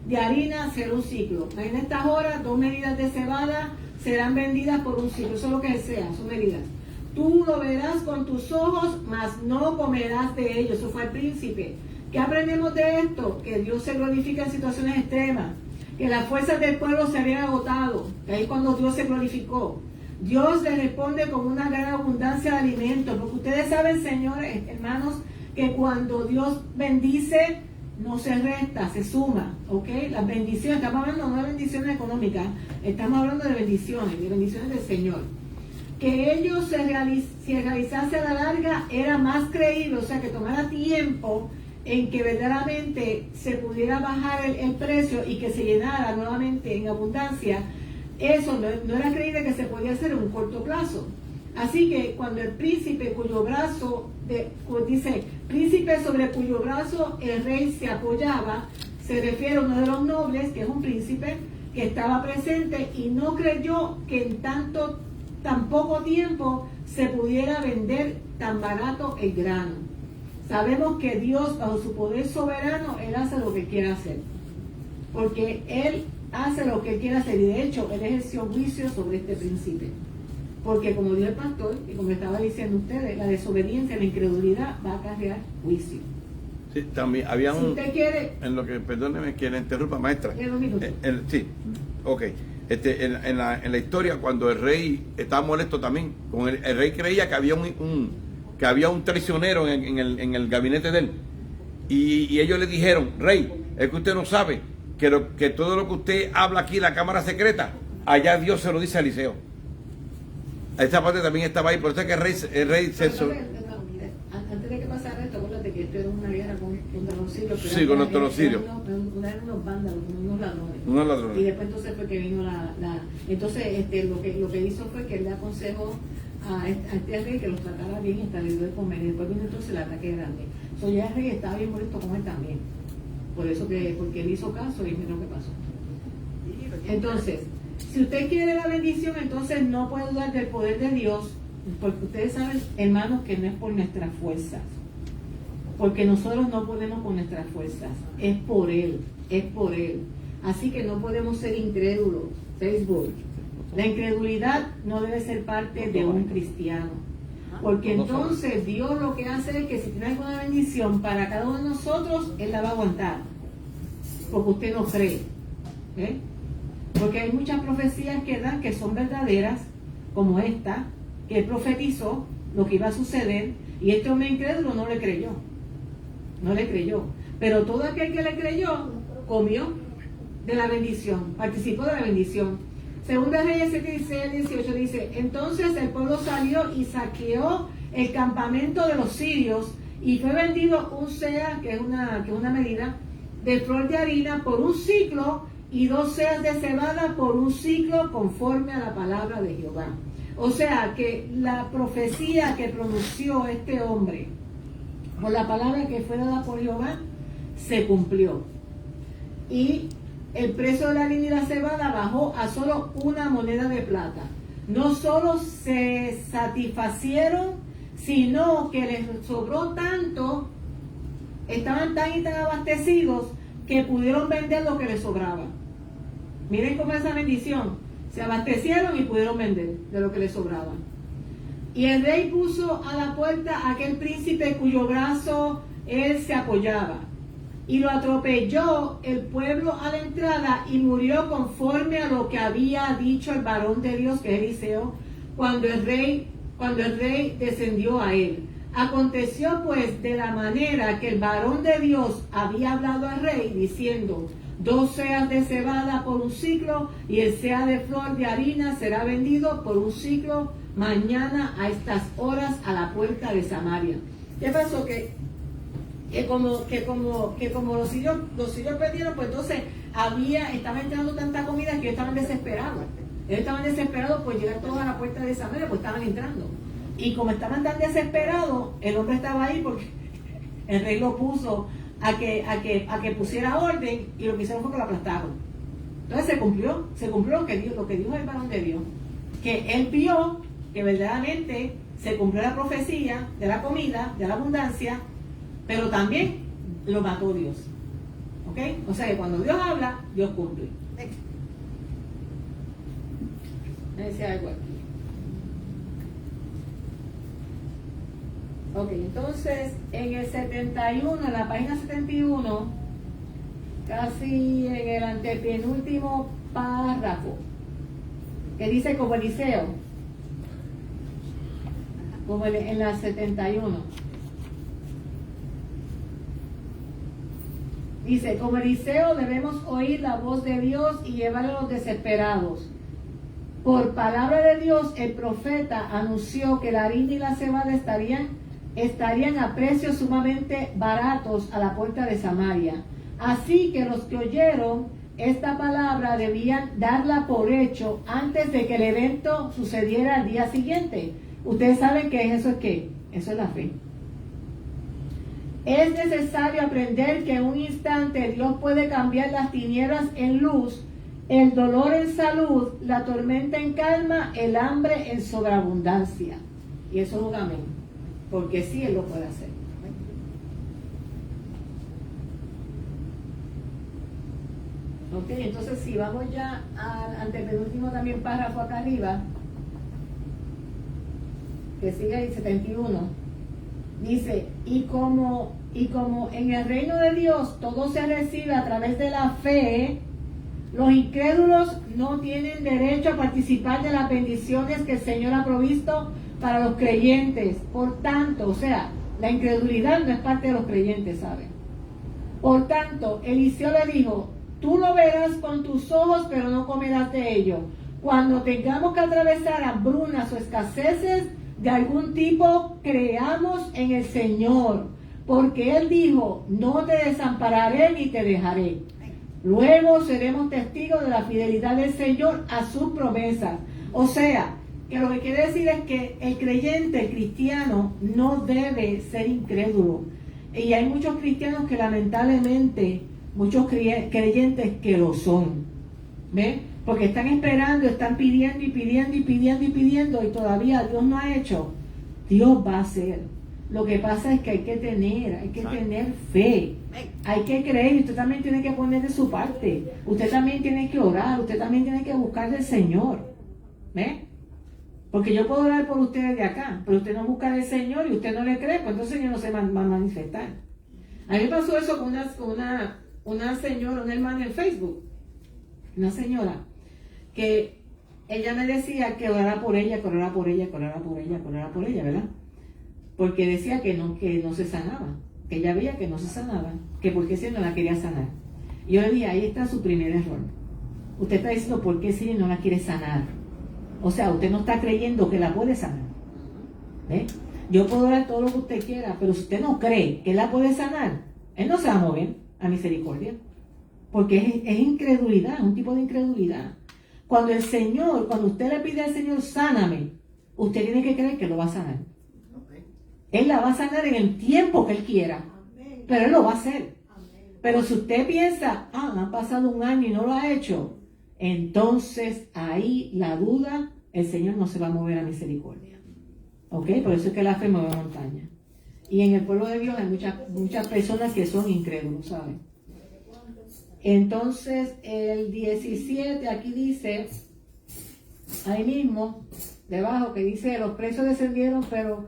de harina será un ciclo. Mañana a estas horas 2 medidas de cebada serán vendidas por un ciclo. Eso es lo que sea, son medidas. Tú lo verás con tus ojos, mas no comerás de ellos. Eso fue el príncipe. ¿Qué aprendemos de esto? Que Dios se glorifica en situaciones extremas, que las fuerzas del pueblo se habían agotado, que ahí es cuando Dios se glorificó. Dios le responde con una gran abundancia de alimentos, porque ustedes saben, señores, hermanos, que cuando Dios bendice, no se resta, se suma, ¿ok? Las bendiciones, estamos hablando no de bendiciones económicas, estamos hablando de bendiciones del Señor. Que ellos se realizase a la larga era más creíble, o sea, que tomara tiempo en que verdaderamente se pudiera bajar el precio y que se llenara nuevamente en abundancia. Eso no era creíble que se podía hacer en un corto plazo. Así que cuando el príncipe cuyo brazo, dice, príncipe sobre cuyo brazo el rey se apoyaba, se refiere a uno de los nobles, que es un príncipe, que estaba presente y no creyó que en tan poco tiempo se pudiera vender tan barato el grano. Sabemos que Dios, bajo su poder soberano, Él hace lo que quiere hacer. Porque Él hace lo que Él quiere hacer. Y de hecho, Él ejerció juicio sobre este príncipe. Porque como dijo el pastor, y como estaba diciendo ustedes, la desobediencia, la incredulidad va a acarrear juicio. Sí, también había si usted quiere, en lo que, perdóneme que le interrumpa, maestra. En un minuto. Sí, ok. En la historia, cuando el rey estaba molesto también, el rey creía que había un traicionero en el gabinete de él. Y ellos le dijeron: rey, es que usted no sabe que todo lo que usted habla aquí en la cámara secreta, allá Dios se lo dice a Eliseo. Esta parte también estaba ahí, por eso es que el rey se... Antes de que pasara esto, acuérdate que esto era una guerra contra los sirios. Sí, contra los sirios. Eran unos vándalos, unos ladrones. Unos ladrones. Y después entonces fue que vino entonces lo que hizo fue que él le aconsejó a este rey que los tratara bien y establecido de comer. Y después vino entonces el ataque grande. Ya el rey estaba bien molesto con él también. Porque él hizo caso y miren lo que pasó. Entonces, si usted quiere la bendición, entonces no puede dudar del poder de Dios, porque ustedes saben, hermanos, que no es por nuestras fuerzas, porque nosotros no podemos con nuestras fuerzas, es por Él. Así que no podemos ser incrédulos. Facebook. La incredulidad no debe ser parte de un cristiano, porque entonces Dios lo que hace es que si tiene alguna bendición para cada uno de nosotros, Él la va a aguantar, porque usted no cree. Porque hay muchas profecías que dan que son verdaderas, como esta, que él profetizó lo que iba a suceder, y este hombre incrédulo no le creyó. no le creyó. Pero todo aquel que le creyó, comió de la bendición, participó de la bendición. Segunda Reyes 7:16-18 dice, entonces el pueblo salió y saqueó el campamento de los sirios y fue vendido un sea, que es una medida, de flor de harina por un ciclo y 2 seas de cebada por un ciclo conforme a la palabra de Jehová. O sea que la profecía que pronunció este hombre por la palabra que fue dada por Jehová se cumplió. Y el precio de la harina y la cebada bajó a solo 1 moneda de plata. No solo se satisfacieron, sino que les sobró tanto, estaban tan y tan abastecidos que pudieron vender lo que les sobraba. Miren cómo es esa bendición. Se abastecieron y pudieron vender de lo que les sobraba. Y el rey puso a la puerta a aquel príncipe cuyo brazo él se apoyaba. Y lo atropelló el pueblo a la entrada y murió conforme a lo que había dicho el varón de Dios, que es Eliseo, cuando el rey descendió a él. Aconteció pues de la manera que el varón de Dios había hablado al rey, diciendo, 2 seas de cebada por un ciclo y el sea de flor de harina será vendido por un ciclo mañana a estas horas a la puerta de Samaria. ¿Qué pasó? Que como los sirios perdieron, pues entonces estaba entrando tanta comida que ellos estaban desesperados. Ellos estaban desesperados por llegar todos a la puerta de Samaria, pues estaban entrando. Y como estaban tan desesperados, el hombre estaba ahí porque el rey lo puso a que pusiera orden, y lo que hicieron fue que lo aplastaron. Entonces se cumplió lo que dijo el varón de Dios, que él vio que verdaderamente se cumplió la profecía de la comida, de la abundancia, pero también lo mató Dios. ¿Ok? O sea que cuando Dios habla, Dios cumple. Me decía algo aquí. Ok, entonces en el 71, en la página 71, casi en el antepenúltimo párrafo, que dice como Eliseo, como en la 71. Dice, como Eliseo debemos oír la voz de Dios y llevar a los desesperados. Por palabra de Dios, el profeta anunció que la harina y la cebada estarían a precios sumamente baratos a la puerta de Samaria. Así que los que oyeron esta palabra debían darla por hecho antes de que el evento sucediera al día siguiente. Ustedes saben que eso es ¿qué? Eso es la fe. Es necesario aprender que en un instante Dios puede cambiar las tinieblas en luz, el dolor en salud, la tormenta en calma, el hambre en sobreabundancia. Y eso es un amén, porque sí Él lo puede hacer. Ok, entonces si vamos ya al antepenúltimo también párrafo acá arriba, que sigue el 71. Dice, y como en el reino de Dios todo se recibe a través de la fe, los incrédulos no tienen derecho a participar de las bendiciones que el Señor ha provisto para los creyentes. Por tanto, o sea, la incredulidad no es parte de los creyentes, ¿saben? Por tanto, Eliseo le dijo, tú lo verás con tus ojos, pero no comerás de ello. Cuando tengamos que atravesar hambrunas o escaseces de algún tipo, creamos en el Señor, porque Él dijo, no te desampararé ni te dejaré. Luego seremos testigos de la fidelidad del Señor a sus promesas. O sea, que lo que quiere decir es que el creyente, el cristiano, no debe ser incrédulo. Y hay muchos cristianos que lamentablemente, muchos creyentes que lo son. ¿Ven? Porque están esperando, están pidiendo y pidiendo y pidiendo y pidiendo, y todavía Dios no ha hecho. Dios va a hacer. Lo que pasa es que hay que tener fe. Hay que creer, y usted también tiene que poner de su parte. Usted también tiene que orar, usted también tiene que buscar del Señor. ¿Ve? Porque yo puedo orar por ustedes de acá, pero usted no busca del Señor y usted no le cree, pues entonces el Señor no se va a manifestar. A mí me pasó eso con una señora, una hermana en Facebook. Una señora que ella me decía que orara por ella, que orara por ella, que orara por ella, que orara por ella, ¿verdad? Porque decía que no se sanaba, que ella veía que no se sanaba, que porque si no la quería sanar. Y yo le dije, ahí está su primer error. Usted está diciendo por qué si no la quiere sanar. O sea, usted no está creyendo que la puede sanar. ¿Ve? Yo puedo orar todo lo que usted quiera, pero si usted no cree que la puede sanar, él no se va a mover a misericordia. Porque es incredulidad, un tipo de incredulidad. Cuando usted le pide al Señor, sáname, usted tiene que creer que lo va a sanar. Él la va a sanar en el tiempo que Él quiera, pero Él lo va a hacer. Pero si usted piensa, ha pasado un año y no lo ha hecho, entonces ahí la duda, el Señor no se va a mover a misericordia. ¿Ok? Por eso es que la fe mueve montaña. Y en el pueblo de Dios hay muchas personas que son incrédulos, ¿saben? Entonces, el 17, aquí dice, ahí mismo, debajo, que dice, los precios descendieron, pero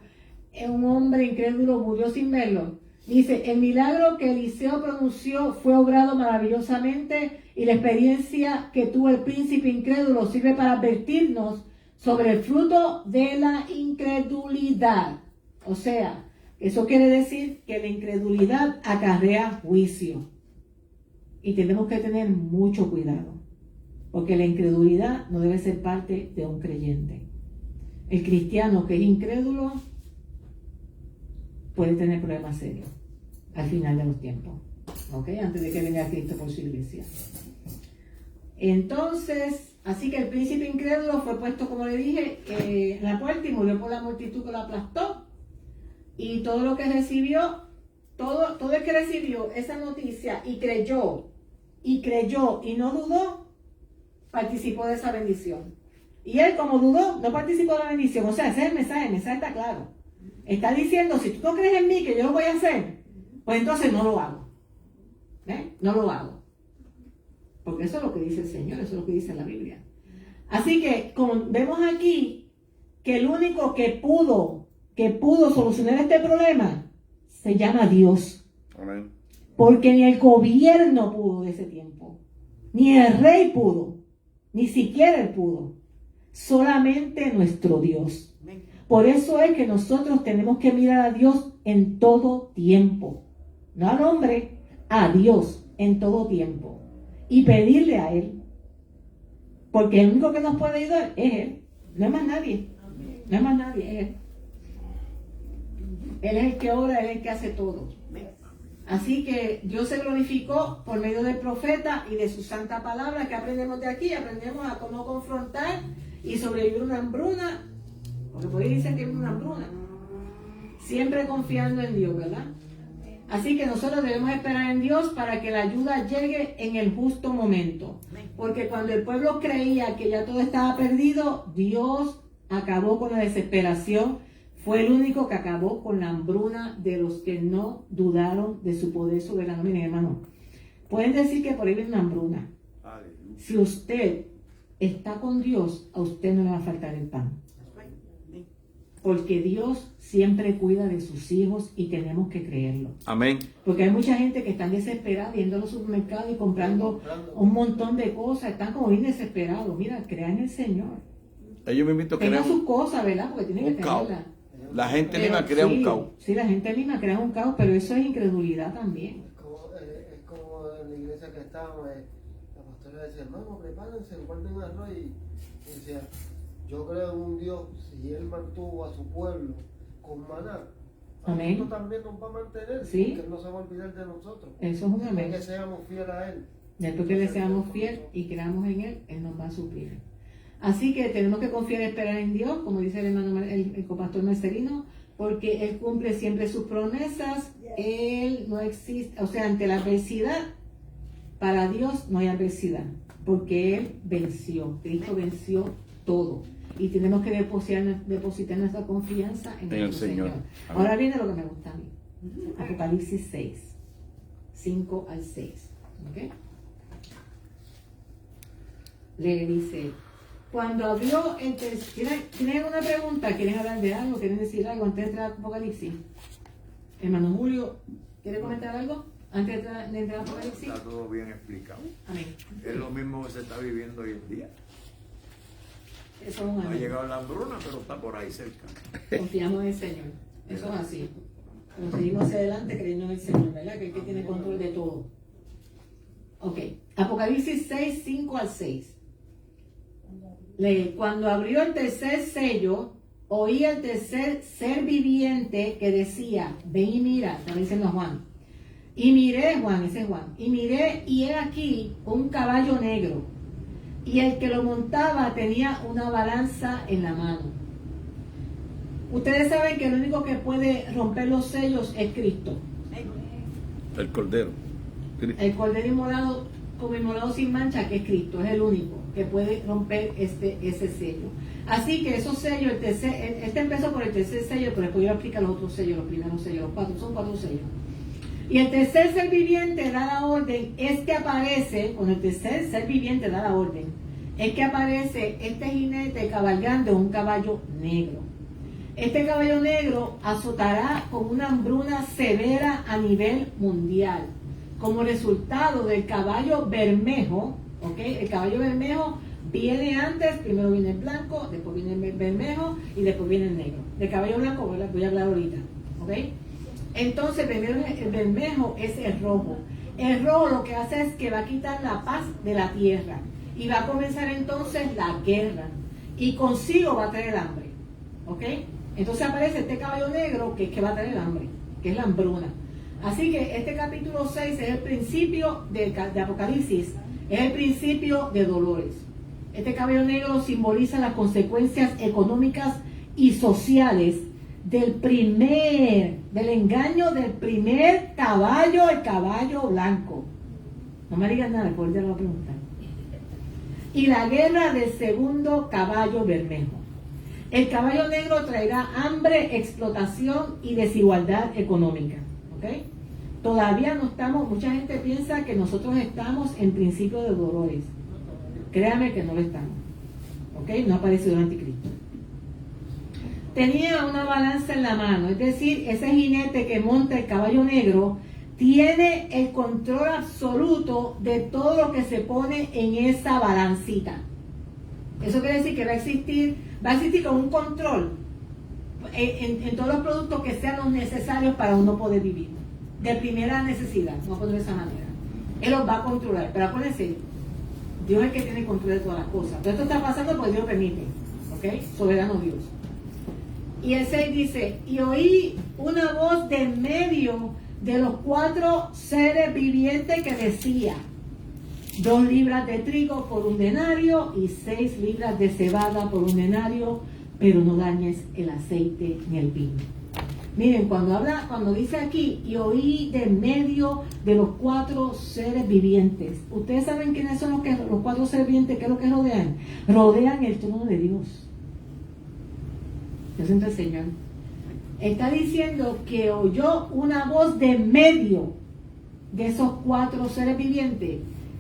un hombre incrédulo murió sin verlo. Dice, el milagro que Eliseo pronunció fue obrado maravillosamente y la experiencia que tuvo el príncipe incrédulo sirve para advertirnos sobre el fruto de la incredulidad. O sea, eso quiere decir que la incredulidad acarrea juicio. Y tenemos que tener mucho cuidado, porque la incredulidad no debe ser parte de un creyente. El cristiano que es incrédulo puede tener problemas serios al final de los tiempos, ¿ok? Antes de que venga Cristo por su iglesia. Entonces, así que el príncipe incrédulo fue puesto, como le dije, en la puerta y murió por la multitud que lo aplastó. Y todo lo que recibió, todo el que recibió esa noticia y creyó y no dudó, participó de esa bendición. Y él, como dudó, no participó de la bendición. O sea, ese es el mensaje está claro. Está diciendo, si tú no crees en mí que yo lo voy a hacer, pues entonces no lo hago. No lo hago. Porque eso es lo que dice el Señor, eso es lo que dice la Biblia. Así que, como vemos aquí, que el único que pudo solucionar este problema se llama Dios. Amén. Porque ni el gobierno pudo de ese tiempo, ni el rey pudo, ni siquiera él pudo. Solamente nuestro Dios. Por eso es que nosotros tenemos que mirar a Dios en todo tiempo. No al hombre, a Dios en todo tiempo. Y pedirle a Él. Porque el único que nos puede ayudar es Él. No es más nadie. No es más nadie, es Él. Él es el que obra, Él es el que hace todo. Así que Dios se glorificó por medio del profeta y de su santa palabra. Que aprendemos de aquí? Aprendemos a cómo confrontar y sobrevivir una hambruna. Porque por ahí dicen que es una hambruna. Siempre confiando en Dios, ¿verdad? Así que nosotros debemos esperar en Dios para que la ayuda llegue en el justo momento. Porque cuando el pueblo creía que ya todo estaba perdido, Dios acabó con la desesperación. Fue el único que acabó con la hambruna de los que no dudaron de su poder soberano. Miren, hermano, pueden decir que por ahí viene una hambruna. Si usted está con Dios, a usted no le va a faltar el pan. Porque Dios siempre cuida de sus hijos y tenemos que creerlo. Amén. Porque hay mucha gente que están desesperada yendo a los supermercados y comprando un montón de cosas. Están como bien desesperados. Mira, crean en el Señor. Ellos mismos Tengan crean sus cosas, ¿verdad? Porque tienen que tenerlas. La gente misma crea un caos. Sí, la gente misma crea un caos, pero eso es incredulidad también. Es como en la iglesia que estábamos, la pastora decía, hermano, prepárense, guarden arroz y decía, yo creo en un Dios, si Él mantuvo a su pueblo con maná, Amén. nosotros también nos va a mantener, Sí. porque Él no se va a olvidar de nosotros. Eso es un amén. Que seamos fieles a Él. Después que le seamos fieles y creamos en Él, Él nos va a suplir. Así que tenemos que confiar y esperar en Dios, como dice el hermano, el copastor Marcelino, porque Él cumple siempre sus promesas. Él no existe, o sea, ante la adversidad, para Dios no hay adversidad, porque Él venció, Cristo venció todo. Y tenemos que depositar nuestra confianza en el Señor. Ahora viene lo que me gusta a mí. Apocalipsis 6, 5 al 6. ¿Okay? Le dice, cuando abrió el ¿tienen alguna pregunta? ¿Quieren hablar de algo? ¿Quieren decir algo antes de entrar al Apocalipsis? Hermano Julio, ¿quiere comentar algo antes de entrar al Apocalipsis? Está todo bien explicado. Amén. Es lo mismo que se está viviendo hoy en día. Eso es un No ha amén. llegado la hambruna, pero está por ahí cerca. Confiamos en el Señor. Eso es así. Pero seguimos hacia adelante creyendo en el Señor, ¿verdad? Que es el que tiene control de todo. Ok, Apocalipsis 6, 5 al 6. Cuando abrió el tercer sello, oí el tercer ser viviente que decía, ven y mira, está diciendo Juan. Y miré, Juan, ese es Juan, y miré, y he aquí un caballo negro, y el que lo montaba tenía una balanza en la mano. Ustedes saben que el único que puede romper los sellos es Cristo. El Cordero. El Cordero inmolado, como inmolado sin mancha, que es Cristo, es el único que puede romper ese sello. Así que esos sellos, este empezó por el tercer sello, pero después yo explico los otros sellos, los primeros sellos, los cuatro, son 4 sellos. Y el tercer ser viviente da la orden, es que aparece, con el tercer ser viviente da la orden, es que aparece este jinete cabalgando un caballo negro. Este caballo negro azotará con una hambruna severa a nivel mundial, como resultado del caballo bermejo, ¿ok? El caballo bermejo viene antes, primero viene el blanco, después viene el bermejo y después viene el negro. Del caballo blanco voy a hablar ahorita, ¿ok? Entonces, primero el bermejo es el rojo. El rojo lo que hace es que va a quitar la paz de la tierra y va a comenzar entonces la guerra y consigo va a traer hambre, ¿ok? Entonces aparece este caballo negro que va a traer hambre, que es la hambruna. Así que este capítulo 6 es el principio de Apocalipsis, es el principio de dolores. Este caballo negro simboliza las consecuencias económicas y sociales del engaño del primer caballo, el caballo blanco. No me digan nada, después ya lo voy a preguntar. Y la guerra del segundo caballo bermejo. El caballo negro traerá hambre, explotación y desigualdad económica. ¿Ok? Todavía no estamos, mucha gente piensa que nosotros estamos en principio de dolores. Créame que no lo estamos. ¿Ok? No ha aparecido el anticristo. Tenía una balanza en la mano, es decir, ese jinete que monta el caballo negro tiene el control absoluto de todo lo que se pone en esa balancita. Eso quiere decir que va a existir como un control en todos los productos que sean los necesarios para uno poder vivir. De primera necesidad, no poner de esa manera. Él los va a controlar, pero acuérdense, Dios es el que tiene control de todas las cosas. Pero esto está pasando porque Dios lo permite, ¿ok? Soberano Dios. Y el 6 dice, y oí una voz de en medio de los 4 seres vivientes que decía, 2 libras de trigo por 1 denario y 6 libras de cebada por 1 denario, pero no dañes el aceite ni el vino. Miren, cuando dice aquí, y oí de en medio de los 4 seres vivientes. ¿Ustedes saben quiénes son los 4 seres vivientes? ¿Qué es lo que rodean? Rodean el trono de Dios. Yo siento el Señor. Está diciendo que oyó una voz de en medio de esos 4 seres vivientes.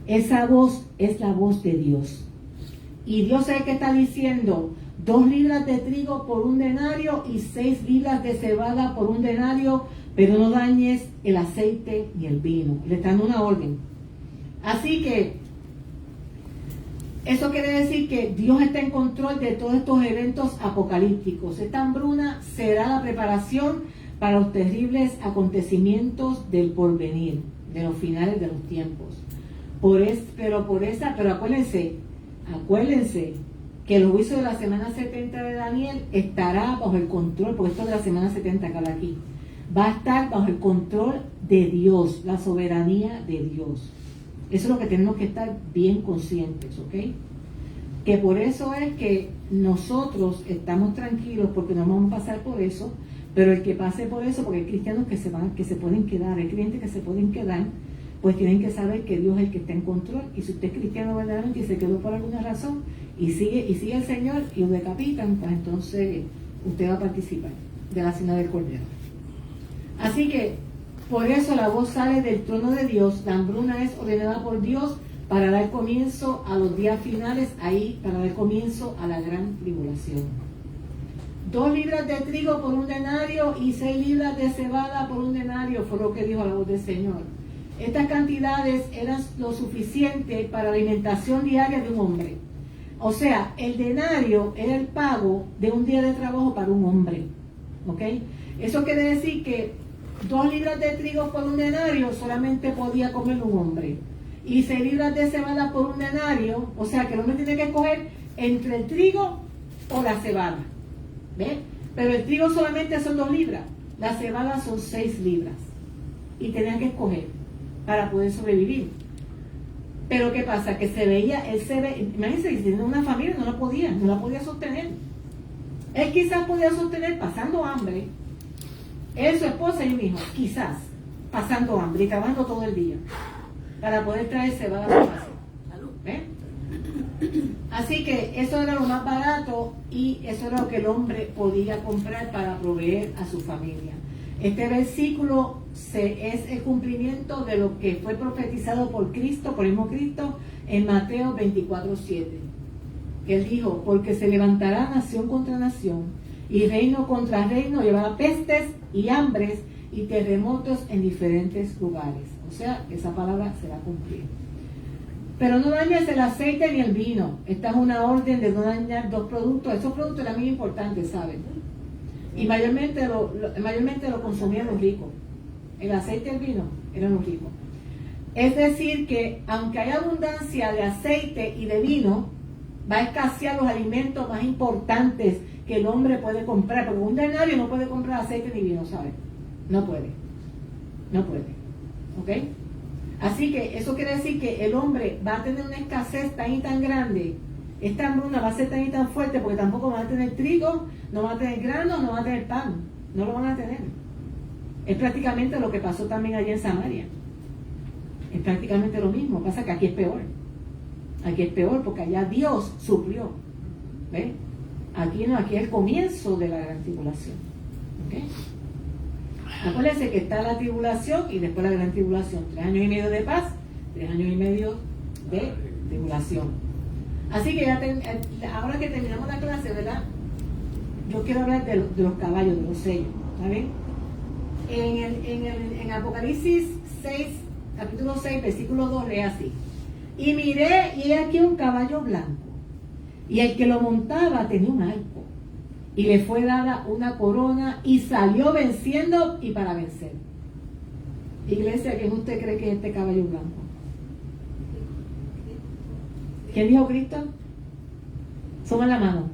Esa voz es la voz de Dios. Y Dios es el que está diciendo 2 libras de trigo por 1 denario y 6 libras de cebada por 1 denario, pero no dañes el aceite ni el vino. Le están dando una orden. Así que eso quiere decir que Dios está en control de todos estos eventos apocalípticos. Esta hambruna será la preparación para los terribles acontecimientos del porvenir, de los finales de los tiempos. Pero acuérdense que el juicio de la semana 70 de Daniel estará bajo el control, porque esto es de la semana 70 que habla aquí, va a estar bajo el control de Dios, la soberanía de Dios. Eso es lo que tenemos que estar bien conscientes, ¿ok? Que por eso es que nosotros estamos tranquilos porque no vamos a pasar por eso, pero el que pase por eso, porque hay cristianos que se pueden quedar, hay creyentes que se pueden quedar, pues tienen que saber que Dios es el que está en control. Y si usted es cristiano verdaderamente y se quedó por alguna razón y sigue el Señor y lo decapitan, pues entonces usted va a participar de la cena del Cordero. Así que por eso la voz sale del trono de Dios. La hambruna es ordenada por Dios para dar comienzo a los días finales, ahí para dar comienzo a la gran tribulación. 2 libras de trigo por 1 denario y 6 libras de cebada por 1 denario fue lo que dijo la voz del Señor. Estas cantidades eran lo suficiente para la alimentación diaria de un hombre. O sea, el denario era el pago de un día de trabajo para un hombre. ¿Ok? Eso quiere decir que 2 libras de trigo por un denario solamente podía comer un hombre. Y 6 libras de cebada por un denario, o sea que el hombre tiene que escoger entre el trigo o la cebada. ¿Ves? Pero el trigo solamente son 2 libras, la cebada son 6 libras. Y tenían que escoger para poder sobrevivir. Pero ¿qué pasa? Que se veía, imagínense, si tenía una familia no la podía sostener. Él quizás podía sostener pasando hambre, él, su esposa y un hijo, quizás pasando hambre y trabajando todo el día para poder traer cebada a su casa. ¿Ves? Así que eso era lo más barato y eso era lo que el hombre podía comprar para proveer a su familia. Este versículo es el cumplimiento de lo que fue profetizado por Cristo, por el mismo Cristo, en Mateo 24:7. Él dijo, porque se levantará nación contra nación y reino contra reino, llevará pestes y hambres y terremotos en diferentes lugares. O sea, esa palabra se va a cumplir. Pero no dañes el aceite ni el vino. Esta es una orden de no dañar 2 productos. Esos productos eran muy importantes, ¿saben? Y mayormente lo consumían los ricos. El aceite y el vino eran los ricos. Es decir que aunque hay abundancia de aceite y de vino, va a escasear los alimentos más importantes que el hombre puede comprar, porque un denario no puede comprar aceite ni vino, ¿sabes? No puede. ¿Ok? Así que eso quiere decir que el hombre va a tener una escasez tan y tan grande, esta hambruna va a ser tan y tan fuerte, porque tampoco van a tener trigo, no van a tener grano, no van a tener pan, no lo van a tener. Es prácticamente lo que pasó también allí en Samaria. Es prácticamente lo mismo, pasa que aquí es peor. Aquí es peor porque allá Dios suplió. ¿Ves? Aquí no, aquí es el comienzo de la gran tribulación. ¿Ok? Acuérdense que está la tribulación y después la gran tribulación. 3 años y medio de paz, 3 años y medio de tribulación. Así que ahora que terminamos la clase, ¿verdad? Yo quiero hablar de los caballos, de los sellos. ¿Está bien? En Apocalipsis 6, capítulo 6, versículo 2, lee así. Y miré, y he aquí un caballo blanco, y el que lo montaba tenía un arco, y le fue dada una corona, y salió venciendo y para vencer. Iglesia, ¿quién usted cree que es este caballo blanco? ¿Quién dijo Cristo? Suban la mano.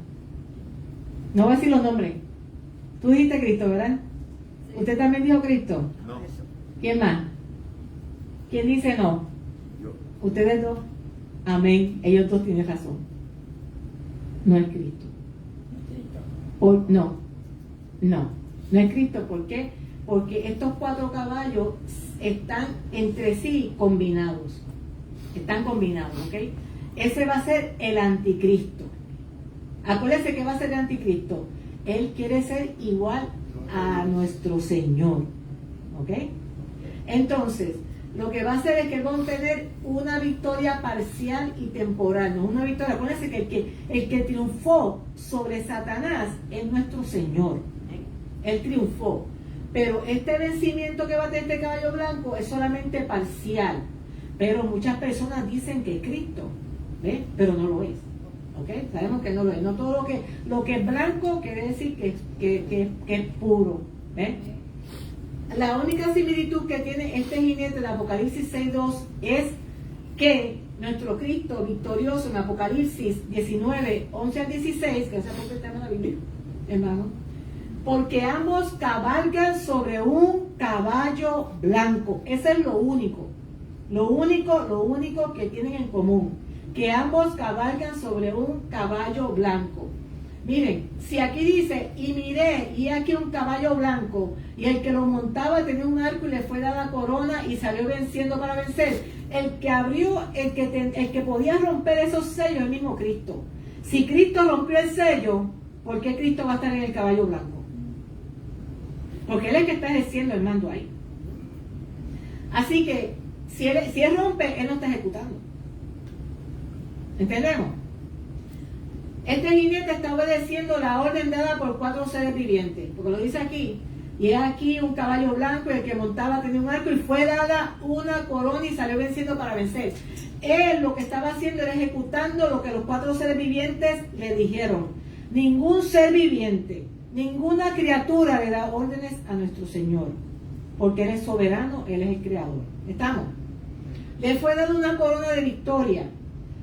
No voy a decir los nombres. Tú dijiste Cristo, ¿verdad? ¿Usted también dijo Cristo? No. ¿Quién más? ¿Quién dice no? Ustedes dos, amén, ellos dos tienen razón. No es Cristo. No es Cristo. ¿Por qué? Porque estos 4 caballos están entre sí combinados. Están combinados, ¿ok? Ese va a ser el anticristo. Acuérdense que va a ser el anticristo. Él quiere ser igual a nuestro Señor, ¿ok? Entonces, lo que va a hacer es que va a tener una victoria parcial y temporal, no una victoria. Acuérdense que el que triunfó sobre Satanás es nuestro Señor. Él triunfó. Pero este vencimiento que va a tener este caballo blanco es solamente parcial. Pero muchas personas dicen que es Cristo, ¿ves? Pero no lo es. ¿Ok? Sabemos que no lo es. No todo lo que es blanco quiere decir que es puro. ¿Ves? La única similitud que tiene este jinete de Apocalipsis 6.2 es que nuestro Cristo victorioso en Apocalipsis 19, 11 al 16, que se apunta el tema de la Biblia, hermano, porque ambos cabalgan sobre un caballo blanco. Eso es lo único que tienen en común, que ambos cabalgan sobre un caballo blanco. Miren, si aquí dice, y miré, y aquí un caballo blanco, y el que lo montaba tenía un arco y le fue dada corona y salió venciendo para vencer. El que abrió, el que podía romper esos sellos es el mismo Cristo. Si Cristo rompió el sello, ¿por qué Cristo va a estar en el caballo blanco? Porque Él es el que está ejerciendo el mando ahí. Así que, si él rompe, Él no está ejecutando. ¿Entendemos? Este jinete está obedeciendo la orden dada por 4 seres vivientes, porque lo dice aquí. Y es aquí un caballo blanco, y el que montaba tenía un arco, y fue dada una corona y salió venciendo para vencer. Él lo que estaba haciendo era ejecutando lo que los 4 seres vivientes le dijeron. Ningún ser viviente, ninguna criatura le da órdenes a nuestro Señor. porque Él es soberano, Él es el creador. ¿Estamos? Le fue dada una corona de victoria.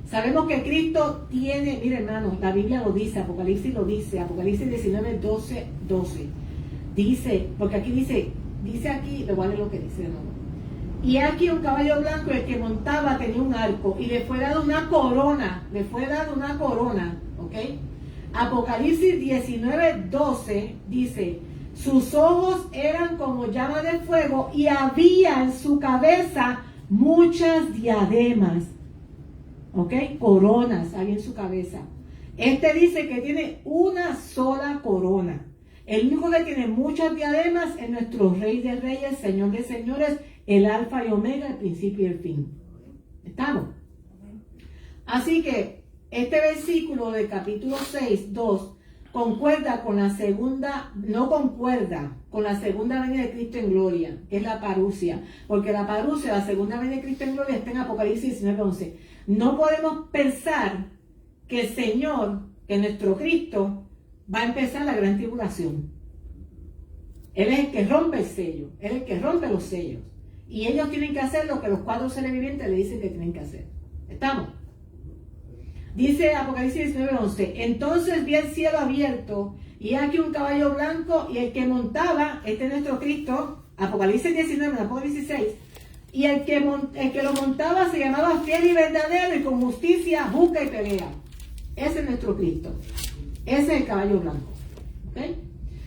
Sabemos que Cristo tiene, mire hermanos, la Biblia lo dice, Apocalipsis lo dice, Apocalipsis 19, 12. Dice, porque aquí dice aquí, lo vale lo que dice de nuevo. Y aquí un caballo blanco, el que montaba tenía un arco, y le fue dada una corona, ¿ok? Apocalipsis 19, 12 dice, sus ojos eran como llama de fuego, y había en su cabeza muchas diademas. ¿Ok? Coronas hay en su cabeza. Este dice que tiene una sola corona. El único que tiene muchas diademas es nuestro Rey de Reyes, Señor de Señores, el Alfa y Omega, el principio y el fin. ¿Estamos? Así que este versículo del capítulo 6, 2, concuerda con la segunda, no concuerda con la segunda venida de Cristo en gloria, que es la parusia. Porque la parusia, la segunda venida de Cristo en gloria, está en Apocalipsis 19, 11. No podemos pensar que el Señor, que nuestro Cristo, va a empezar la gran tribulación. Él es el que rompe el sello, Él es el que rompe los sellos. Y ellos tienen que hacer lo que los 4 seres vivientes le dicen que tienen que hacer. ¿Estamos? Dice Apocalipsis 19, 11. Entonces vi el cielo abierto, y aquí un caballo blanco, y el que montaba, este es nuestro Cristo, Apocalipsis 19, Apocalipsis 6. Y el que lo montaba se llamaba fiel y verdadero, y con justicia juzga y pelea. Ese es nuestro Cristo. Ese es el caballo blanco. ¿Okay?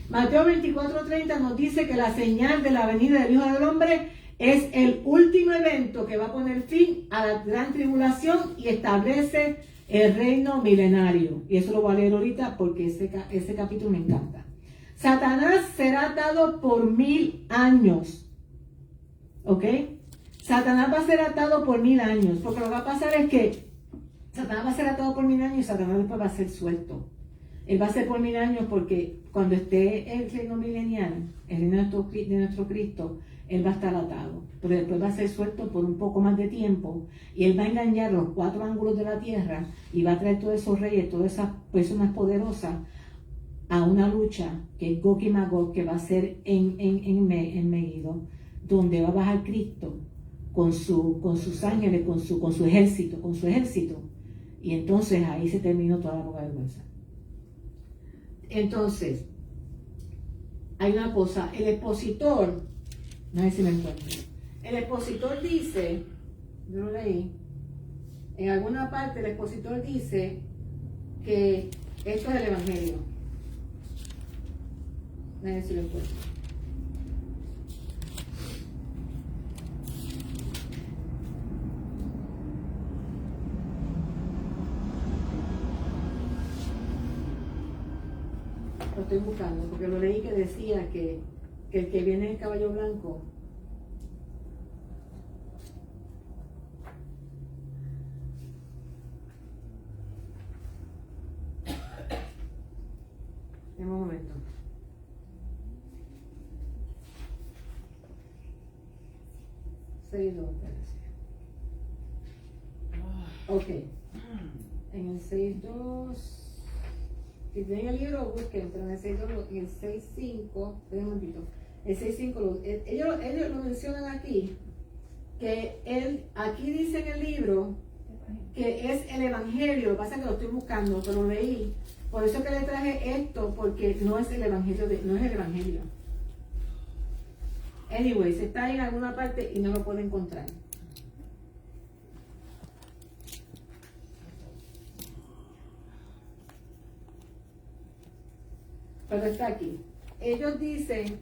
Mateo 24:30 nos dice que la señal de la venida del Hijo del Hombre es el último evento que va a poner fin a la gran tribulación y establece el reino milenario. Y eso lo voy a leer ahorita porque ese capítulo me encanta. Satanás será atado por 1000 años. ¿Ok? Satanás va a ser atado por 1000 años, porque lo que va a pasar es que Satanás va a ser atado por 1000 años y Satanás después va a ser suelto. Él va a ser por 1000 años porque cuando esté el reino milenial, el reino de nuestro Cristo, él va a estar atado. Pero después va a ser suelto por un poco más de tiempo y él va a engañar los 4 ángulos de la tierra y va a traer todos esos reyes, todas esas personas poderosas a una lucha que es Gog y Magog, que va a ser en Megiddo, donde va a bajar Cristo con sus ángeles, con su ejército, y entonces ahí se terminó toda la poca vergüenza. Entonces, hay una cosa, el expositor, no sé si me encuentro, el expositor dice, yo lo leí, en alguna parte el expositor dice que esto es el Evangelio. No sé si lo encuentro. Lo estoy buscando porque lo leí que decía que el que viene en caballo blanco en un momento. Ok, en el 6.2, si tienen el libro busquen, pero en el 6.2, en el 6.5, un momentito, el 6.5, ellos lo mencionan aquí, que él, aquí dice en el libro que es el Evangelio. Lo que pasa es que lo estoy buscando, pero lo leí, por eso que le traje esto, porque no es el Evangelio, no es el Evangelio. Anyways, está en alguna parte y no lo puede encontrar. Pero está aquí. Ellos dicen,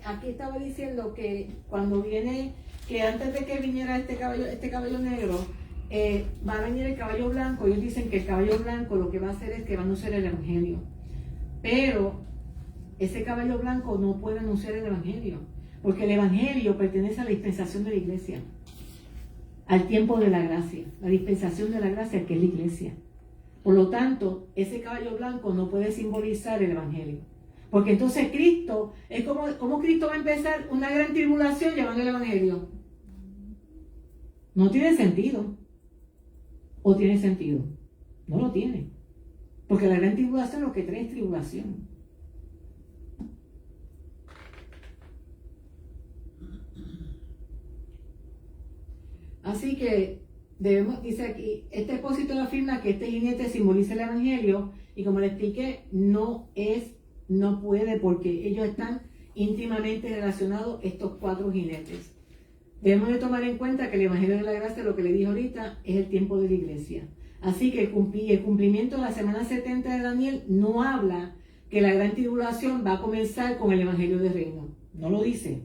aquí estaba diciendo que cuando viene, que antes de que viniera este caballo negro, va a venir el caballo blanco. Ellos dicen que el caballo blanco lo que va a hacer es que va a anunciar el Evangelio. Pero ese caballo blanco no puede anunciar el Evangelio, porque el Evangelio pertenece a la dispensación de la iglesia, al tiempo de la gracia, la dispensación de la gracia que es la iglesia. Por lo tanto, ese caballo blanco no puede simbolizar el Evangelio, porque entonces Cristo, es como Cristo va a empezar una gran tribulación llevando el Evangelio. No tiene sentido. ¿O tiene sentido? No lo tiene, porque la gran tribulación lo que trae es tribulación. Así que debemos, dice aquí, este expositor afirma que este jinete simboliza el evangelio y como le expliqué, no puede porque ellos están íntimamente relacionados estos 4 jinetes. Debemos de tomar en cuenta que el evangelio de la gracia, lo que le dije ahorita, es el tiempo de la iglesia. Así que el cumplimiento de la semana 70 de Daniel no habla que la gran tribulación va a comenzar con el evangelio del reino. No lo dice.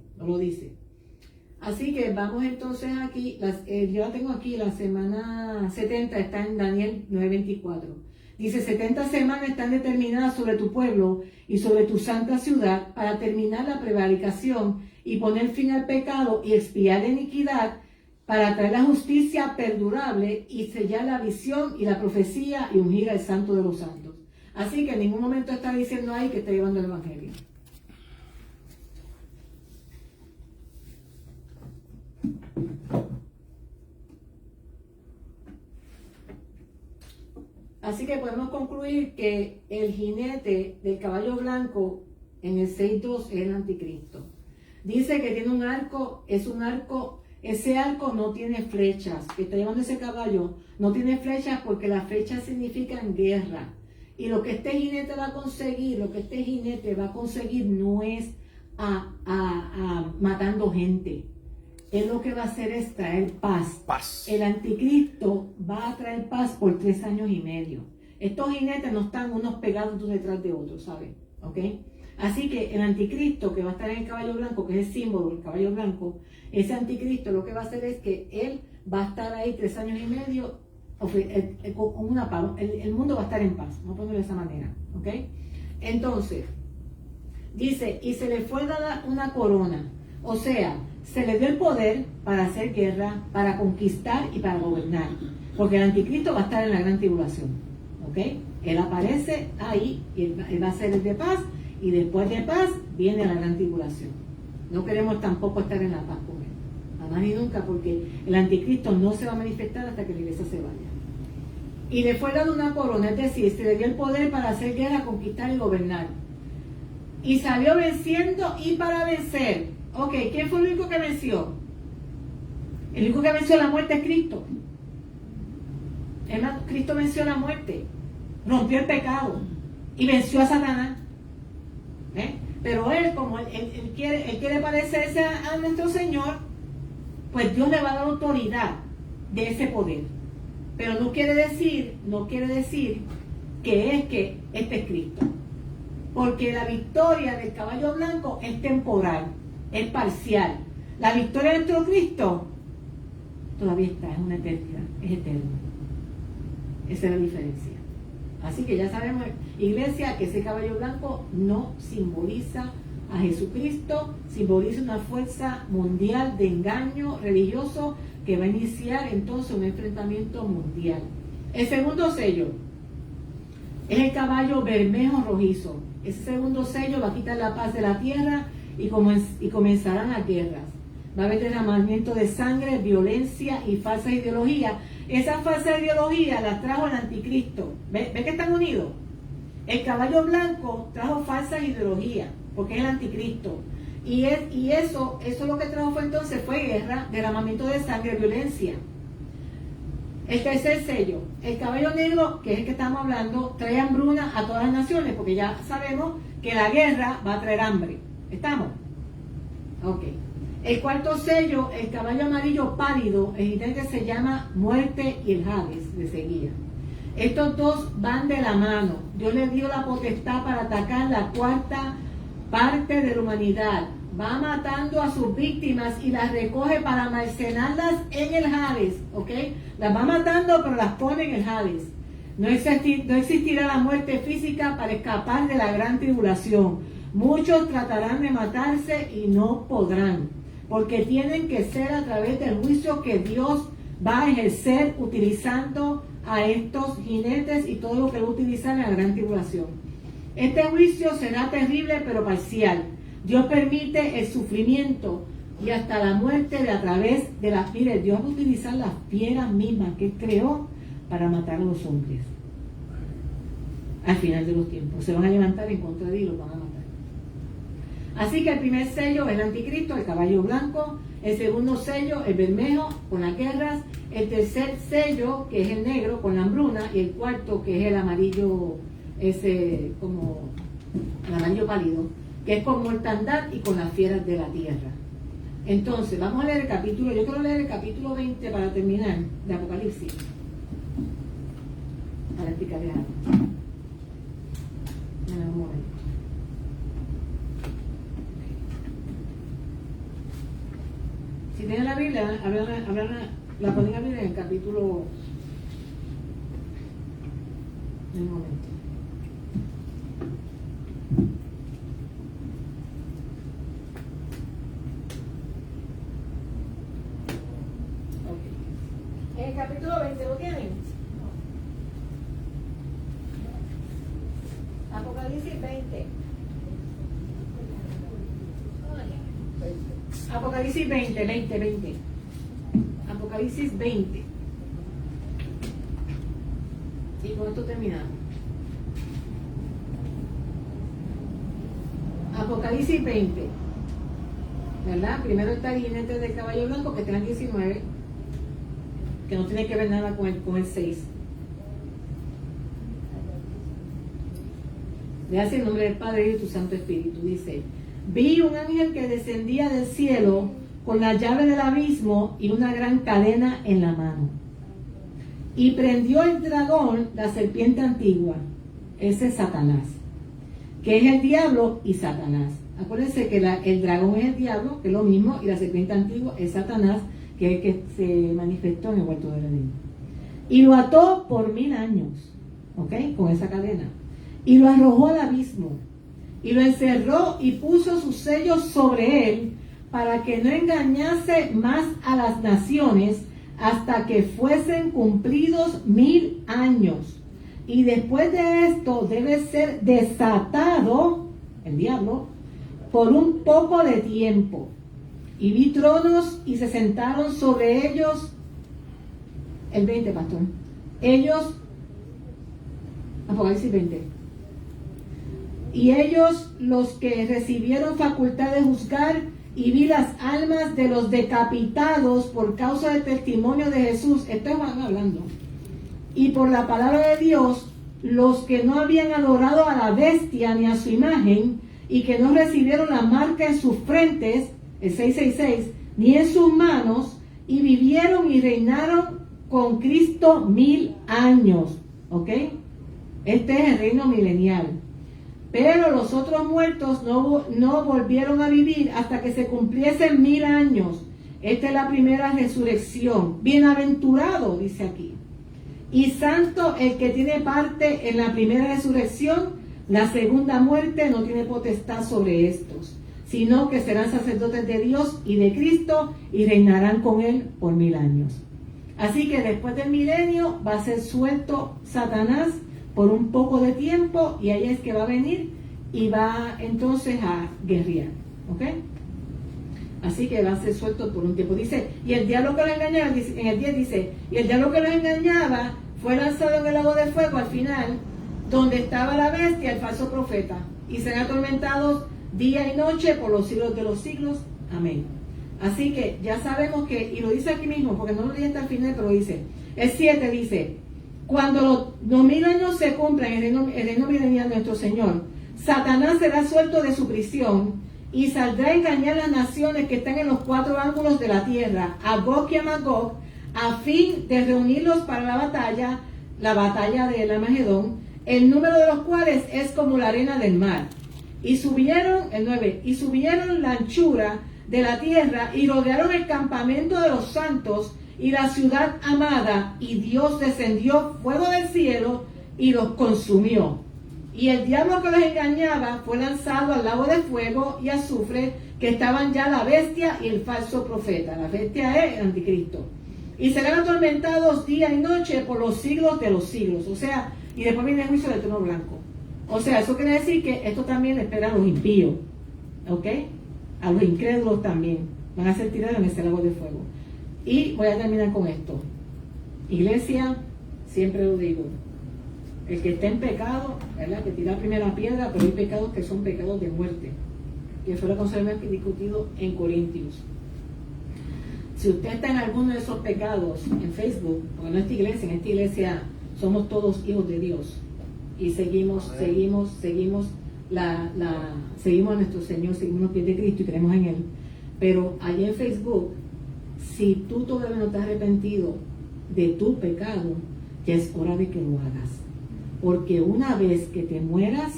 Así que vamos entonces aquí, yo la tengo aquí, la semana 70 está en Daniel 9:24. Dice, 70 semanas están determinadas sobre tu pueblo y sobre tu santa ciudad para terminar la prevaricación y poner fin al pecado y expiar la iniquidad, para traer la justicia perdurable y sellar la visión y la profecía y ungir al santo de los santos. Así que en ningún momento está diciendo ahí que está llevando el evangelio. Así que podemos concluir que el jinete del caballo blanco en el 6:2 es el anticristo. Dice que tiene un arco, ese arco no tiene flechas, que está llevando ese caballo, no tiene flechas porque las flechas significan guerra. Y lo que este jinete va a conseguir no es matando gente. Él lo que va a hacer es traer paz. El anticristo va a traer paz por 3 años y medio. Estos jinetes no están unos pegados unos detrás de otros, ¿saben? ¿Ok? Así que el anticristo que va a estar en el caballo blanco, que es el símbolo del caballo blanco, ese anticristo lo que va a hacer es que él va a estar ahí 3 años y medio con una paz. El mundo va a estar en paz, vamos a ponerlo de esa manera. ¿Ok? Entonces, dice, y se le fue dada una corona. O sea, se le dio el poder para hacer guerra, para conquistar y para gobernar. Porque el anticristo va a estar en la gran tribulación. ¿Ok? Él aparece ahí y él va a ser el de paz. Y después de paz viene la gran tribulación. No queremos tampoco estar en la paz con él. Jamás ni nunca, porque el anticristo no se va a manifestar hasta que la iglesia se vaya. Y le fue dado una corona, es decir, se le dio el poder para hacer guerra, conquistar y gobernar. Y salió venciendo y para vencer. Ok, ¿quién fue el único que venció? El único que venció la muerte es Cristo. Cristo venció la muerte, rompió el pecado y venció a Satanás. Pero él, como él quiere parecerse a nuestro Señor, pues Dios le va a dar autoridad de ese poder. Pero no quiere decir que este es Cristo. Porque la victoria del caballo blanco es temporal, es parcial. La victoria de nuestro Cristo todavía está, es una eternidad, es eterno. Esa es la diferencia. Así que ya sabemos, iglesia, que ese caballo blanco no simboliza a Jesucristo, simboliza una fuerza mundial de engaño religioso que va a iniciar entonces un enfrentamiento mundial. El segundo sello es el caballo bermejo rojizo. Ese segundo sello va a quitar la paz de la tierra y comenzarán las guerras. Va a haber derramamiento de sangre, violencia y falsa ideología. Esa falsa ideología la trajo el anticristo. ¿Ve que están unidos? El caballo blanco trajo falsa ideología, porque es el anticristo. Y eso lo que trajo fue guerra, derramamiento de sangre, violencia. El tercer sello, el caballo negro, que es el que estamos hablando, trae hambruna a todas las naciones, porque ya sabemos que la guerra va a traer hambre. ¿Estamos? Ok. El cuarto sello, el caballo amarillo pálido, el jinete se llama muerte y el Hades, le seguía. Estos dos van de la mano. Dios le dio la potestad para atacar la cuarta parte de la humanidad. Va matando a sus víctimas y las recoge para almacenarlas en el Hades, ¿ok? Las va matando, pero las pone en el Hades. No existirá la muerte física para escapar de la gran tribulación. Muchos tratarán de matarse y no podrán, porque tienen que ser a través del juicio que Dios va a ejercer utilizando a estos jinetes y todo lo que va a utilizar en la gran tribulación. Este juicio será terrible pero parcial. Dios permite el sufrimiento y hasta la muerte a través de las fieras. Dios va a utilizar las fieras mismas que Él creó para matar a los hombres. Al final de los tiempos se van a levantar en contra de Él y los van a matar. Así que el primer sello es el anticristo, el caballo blanco. El segundo sello, el bermejo, con las guerras. El tercer sello, que es el negro, con la hambruna. Y el cuarto, que es el amarillo, ese como el amarillo pálido, que es con mortandad y con las fieras de la tierra. Entonces, vamos a leer el capítulo, yo quiero leer el capítulo 20 para terminar, de Apocalipsis. Para explicarles algo. Un momento. Si tienen la Biblia, la ponen a Biblia en el capítulo. Un momento. En el capítulo 20, ¿lo tienen? Apocalipsis 20. Apocalipsis 20. Apocalipsis 20. Y con esto terminamos. Apocalipsis 20. ¿Verdad? Primero está el jinete del caballo blanco, que está en 19. Que no tiene que ver nada con el 6. Le hace el nombre del Padre y de tu Santo Espíritu. Dice: vi un ángel que descendía del cielo con la llave del abismo y una gran cadena en la mano. Y prendió el dragón, la serpiente antigua, ese es Satanás, que es el diablo y Satanás. Acuérdense que el dragón es el diablo, que es lo mismo, y la serpiente antigua es Satanás, que es el que se manifestó en el huerto del Edén. Y lo ató por 1000 años, ¿ok? Con esa cadena. Y lo arrojó al abismo. Y lo encerró y puso sus sellos sobre él para que no engañase más a las naciones hasta que fuesen cumplidos 1000 años. Y después de esto debe ser desatado, el diablo, por un poco de tiempo. Y vi tronos y se sentaron sobre ellos, el 20, pastor. Ellos, Apocalipsis 20. Y ellos, los que recibieron facultad de juzgar, y vi las almas de los decapitados por causa del testimonio de Jesús. Esto van hablando. Y por la palabra de Dios, los que no habían adorado a la bestia ni a su imagen, y que no recibieron la marca en sus frentes, el 666, ni en sus manos, y vivieron y reinaron con Cristo 1000 años. ¿Ok? Este es el reino milenial. Pero los otros muertos no volvieron a vivir hasta que se cumpliesen 1000 años. Esta es la primera resurrección. Bienaventurado, dice aquí. Y santo el que tiene parte en la primera resurrección. La segunda muerte no tiene potestad sobre estos, sino que serán sacerdotes de Dios y de Cristo y reinarán con él por 1000 años. Así que después del milenio va a ser suelto Satanás por un poco de tiempo, y ahí es que va a venir y va entonces a guerrear, ¿ok? Así que va a ser suelto por un tiempo. Dice, y el diablo que lo engañaba, en el 10 dice, y el diablo que lo engañaba fue lanzado en el lago de fuego al final, donde estaba la bestia, el falso profeta, y serán atormentados día y noche por los siglos de los siglos. Amén. Así que ya sabemos que, y lo dice aquí mismo, porque no lo leí hasta el final, pero dice, el 7 dice, cuando los 1000 años se cumplan en el reino milenial de nuestro Señor, Satanás será suelto de su prisión y saldrá a engañar a las naciones que están en los 4 ángulos de la tierra, a Gog y a Magog, a fin de reunirlos para la batalla de Armagedón, el número de los cuales es como la arena del mar. Y subieron, el 9, y subieron la anchura de la tierra y rodearon el campamento de los santos y la ciudad amada, y Dios descendió fuego del cielo y los consumió. Y el diablo que los engañaba fue lanzado al lago de fuego y azufre, que estaban ya la bestia y el falso profeta. La bestia es el anticristo. Y serán atormentados día y noche por los siglos de los siglos. O sea, y después viene el juicio del trono blanco. O sea, eso quiere decir que esto también espera a los impíos. ¿Ok? A los incrédulos también. Van a ser tirados en ese lago de fuego. Y voy a terminar con esto. Iglesia, siempre lo digo, el que está en pecado, ¿verdad? Que tira la primera piedra, pero hay pecados que son pecados de muerte. que fue lo que hemos discutido en Corintios. Si usted está en alguno de esos pecados en Facebook, porque en esta iglesia somos todos hijos de Dios y seguimos a nuestro Señor, seguimos los pies de Cristo y creemos en Él. Pero allá en Facebook, si tú todavía no te has arrepentido de tu pecado, ya es hora de que lo hagas. Porque una vez que te mueras,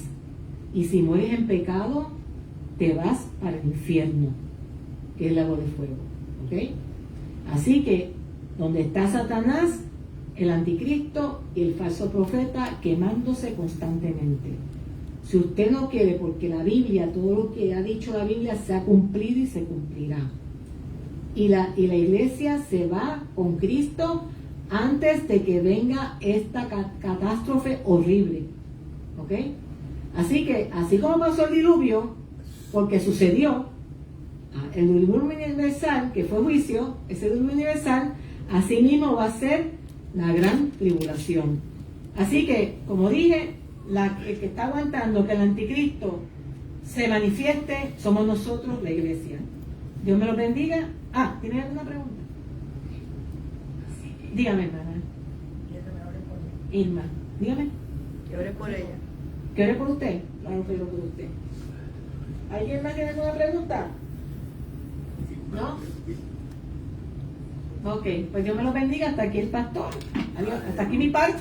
y si mueres en pecado, te vas para el infierno, que es el lago de fuego. ¿Ok? Así que, donde está Satanás, el anticristo y el falso profeta quemándose constantemente. Si usted no quiere, porque la Biblia, todo lo que ha dicho la Biblia se ha cumplido y se cumplirá. Y la iglesia se va con Cristo antes de que venga esta catástrofe horrible. ¿Ok? Así que, así como pasó el diluvio, porque sucedió, el diluvio universal, que fue juicio, ese diluvio universal, así mismo va a ser la gran tribulación. Así que, como dije, el que está aguantando que el anticristo se manifieste somos nosotros, la iglesia. Dios me los bendiga. ¿Tiene alguna pregunta? Dígame, hermana. Irma, dígame. Que ore por ella. ¿Que ore por usted? Claro que ore por usted. ¿Alguien más tiene alguna pregunta? ¿No? Ok, pues Dios me los bendiga. Hasta aquí el pastor. Adiós. Hasta aquí mi parte.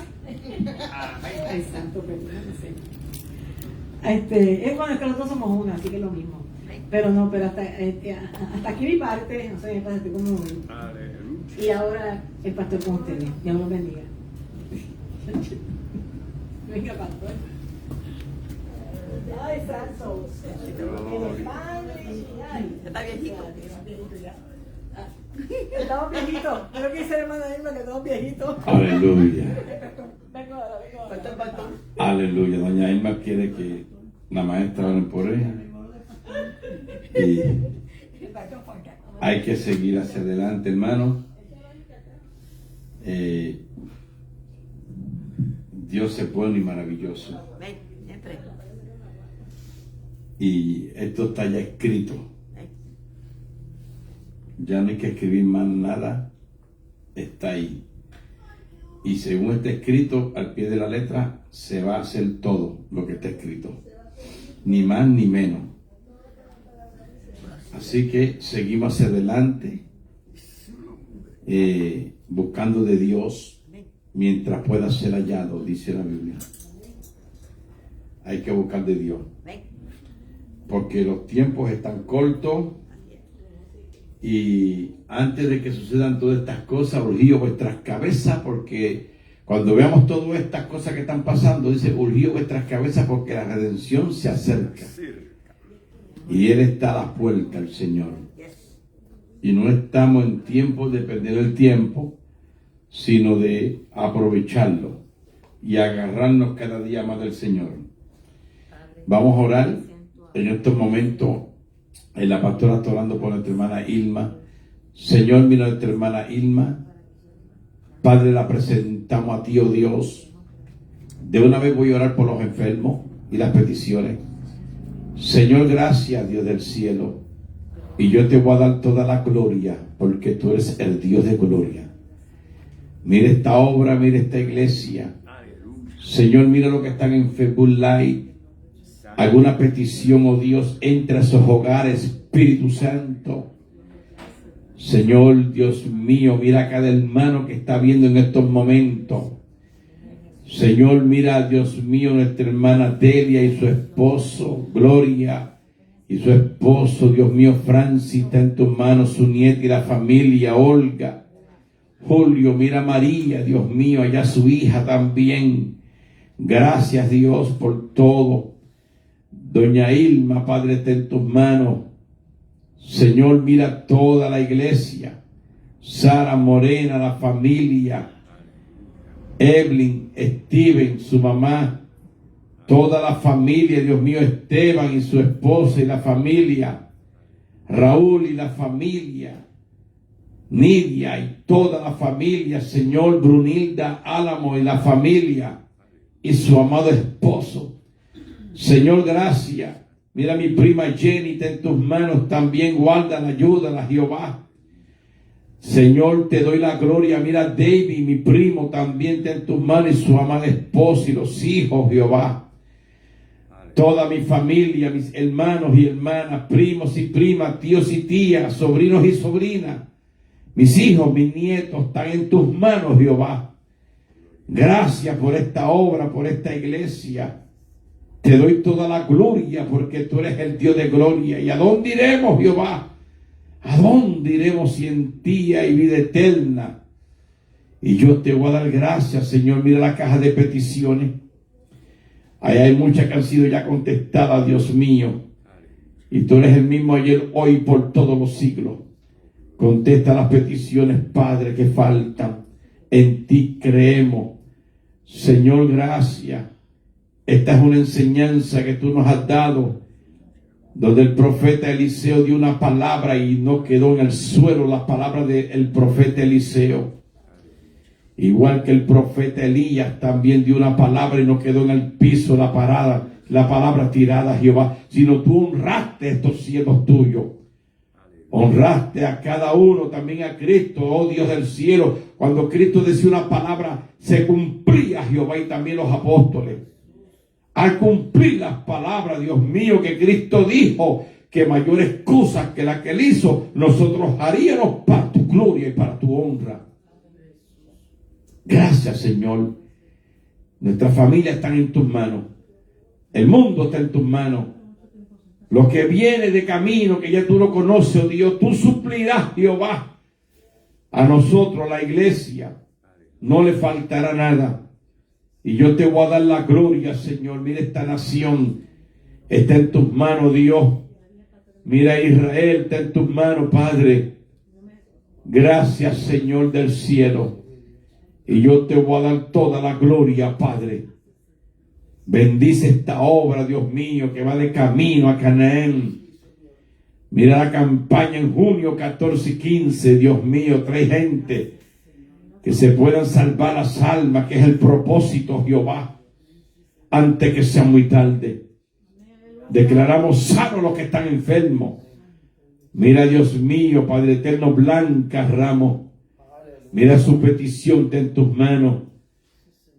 Ay, santo, perdónense. Es bueno, es que nosotros somos una, así que es lo mismo. Pero hasta aquí mi parte. No sé, estoy como. Y ahora el pastor con ustedes. Dios me los bendiga. Venga, pastor. Ay, santo. Está viejito. Estamos viejitos. Pero que dice hermana Irma que estamos viejitos. Aleluya. Vengo ahora. Aleluya. Doña Irma quiere que la maestra ore por ella. Y hay que seguir hacia adelante, hermano. Dios es bueno y maravilloso. Ven, entre. Y esto está ya escrito. Ya no hay que escribir más nada. Está ahí. Y según está escrito, al pie de la letra, se va a hacer todo lo que está escrito. Ni más ni menos. Así que seguimos hacia adelante, buscando de Dios mientras pueda ser hallado, dice la Biblia. Hay que buscar de Dios. Porque los tiempos están cortos y antes de que sucedan todas estas cosas, urgíos vuestras cabezas, porque cuando veamos todas estas cosas que están pasando, dice, urgíos vuestras cabezas porque la redención se acerca. Y Él está a la puerta, el Señor. Y no estamos en tiempo de perder el tiempo, sino de aprovecharlo y agarrarnos cada día más del Señor. Vamos a orar en estos momentos. La pastora está orando por nuestra hermana Irma. Señor, mira a nuestra hermana Irma. Padre, la presentamos a ti, oh Dios. De una vez voy a orar por los enfermos y las peticiones. Señor, gracias, Dios del cielo. Y yo te voy a dar toda la gloria, porque tú eres el Dios de gloria. Mira esta obra, mira esta iglesia. Señor, mira lo que están en Facebook Live. Alguna petición, oh Dios, entra a esos hogares, Espíritu Santo. Señor, Dios mío, mira a cada hermano que está viendo en estos momentos. Señor, mira, Dios mío, nuestra hermana Delia y su esposo, Gloria, y su esposo, Dios mío, Francis, está en tus manos, su nieta y la familia, Olga, Julio, mira a María, Dios mío, allá su hija también. Gracias, Dios, por todo. Doña Irma, Padre, está en tus manos. Señor, mira toda la iglesia. Sara Morena, la familia. Evelyn, Steven, su mamá. Toda la familia, Dios mío, Esteban y su esposa y la familia. Raúl y la familia. Nidia y toda la familia. Señor, Brunilda Álamo y la familia. Y su amado esposo. Señor, gracias. Mira a mi prima Jenny, está en tus manos también, guárdala, ayúdala, Jehová. Señor, te doy la gloria. Mira David, mi primo, también está en tus manos, y su amada esposa y los hijos, Jehová. Toda mi familia, mis hermanos y hermanas, primos y primas, tíos y tías, sobrinos y sobrinas, mis hijos, mis nietos, están en tus manos, Jehová. Gracias por esta obra, por esta iglesia. Te doy toda la gloria porque tú eres el Dios de gloria. ¿Y a dónde iremos, Jehová? ¿A dónde iremos si en ti hay vida eterna? Y yo te voy a dar gracias, Señor. Mira la caja de peticiones. Ahí hay muchas que han sido ya contestadas, Dios mío. Y tú eres el mismo ayer, hoy, y por todos los siglos. Contesta las peticiones, Padre, que faltan. En ti creemos. Señor, gracias. Esta es una enseñanza que tú nos has dado, donde el profeta Eliseo dio una palabra y no quedó en el suelo la palabra del profeta Eliseo. Igual que el profeta Elías también dio una palabra y no quedó en el piso la palabra tirada, Jehová, sino tú honraste a estos siervos tuyos. Honraste a cada uno, también a Cristo, oh Dios del cielo. Cuando Cristo decía una palabra, se cumplía, Jehová, y también los apóstoles. Al cumplir las palabras, Dios mío, que Cristo dijo, que mayores cosas que la que él hizo, nosotros haríamos para tu gloria y para tu honra. Gracias, Señor. Nuestra familia está en tus manos. El mundo está en tus manos. Lo que viene de camino, que ya tú lo conoces, oh Dios, tú suplirás, Jehová. A nosotros, la iglesia, no le faltará nada. Y yo te voy a dar la gloria, Señor. Mira esta nación. Está en tus manos, Dios. Mira Israel, está en tus manos, Padre. Gracias, Señor del cielo. Y yo te voy a dar toda la gloria, Padre. Bendice esta obra, Dios mío, que va de camino a Canaán. Mira la campaña en junio 14 y 15, Dios mío, trae gente que se puedan salvar las almas, que es el propósito, Jehová, antes que sea muy tarde. Declaramos sanos los que están enfermos. Mira, Dios mío, Padre eterno, Blanca Ramos. Mira su petición, está en tus manos.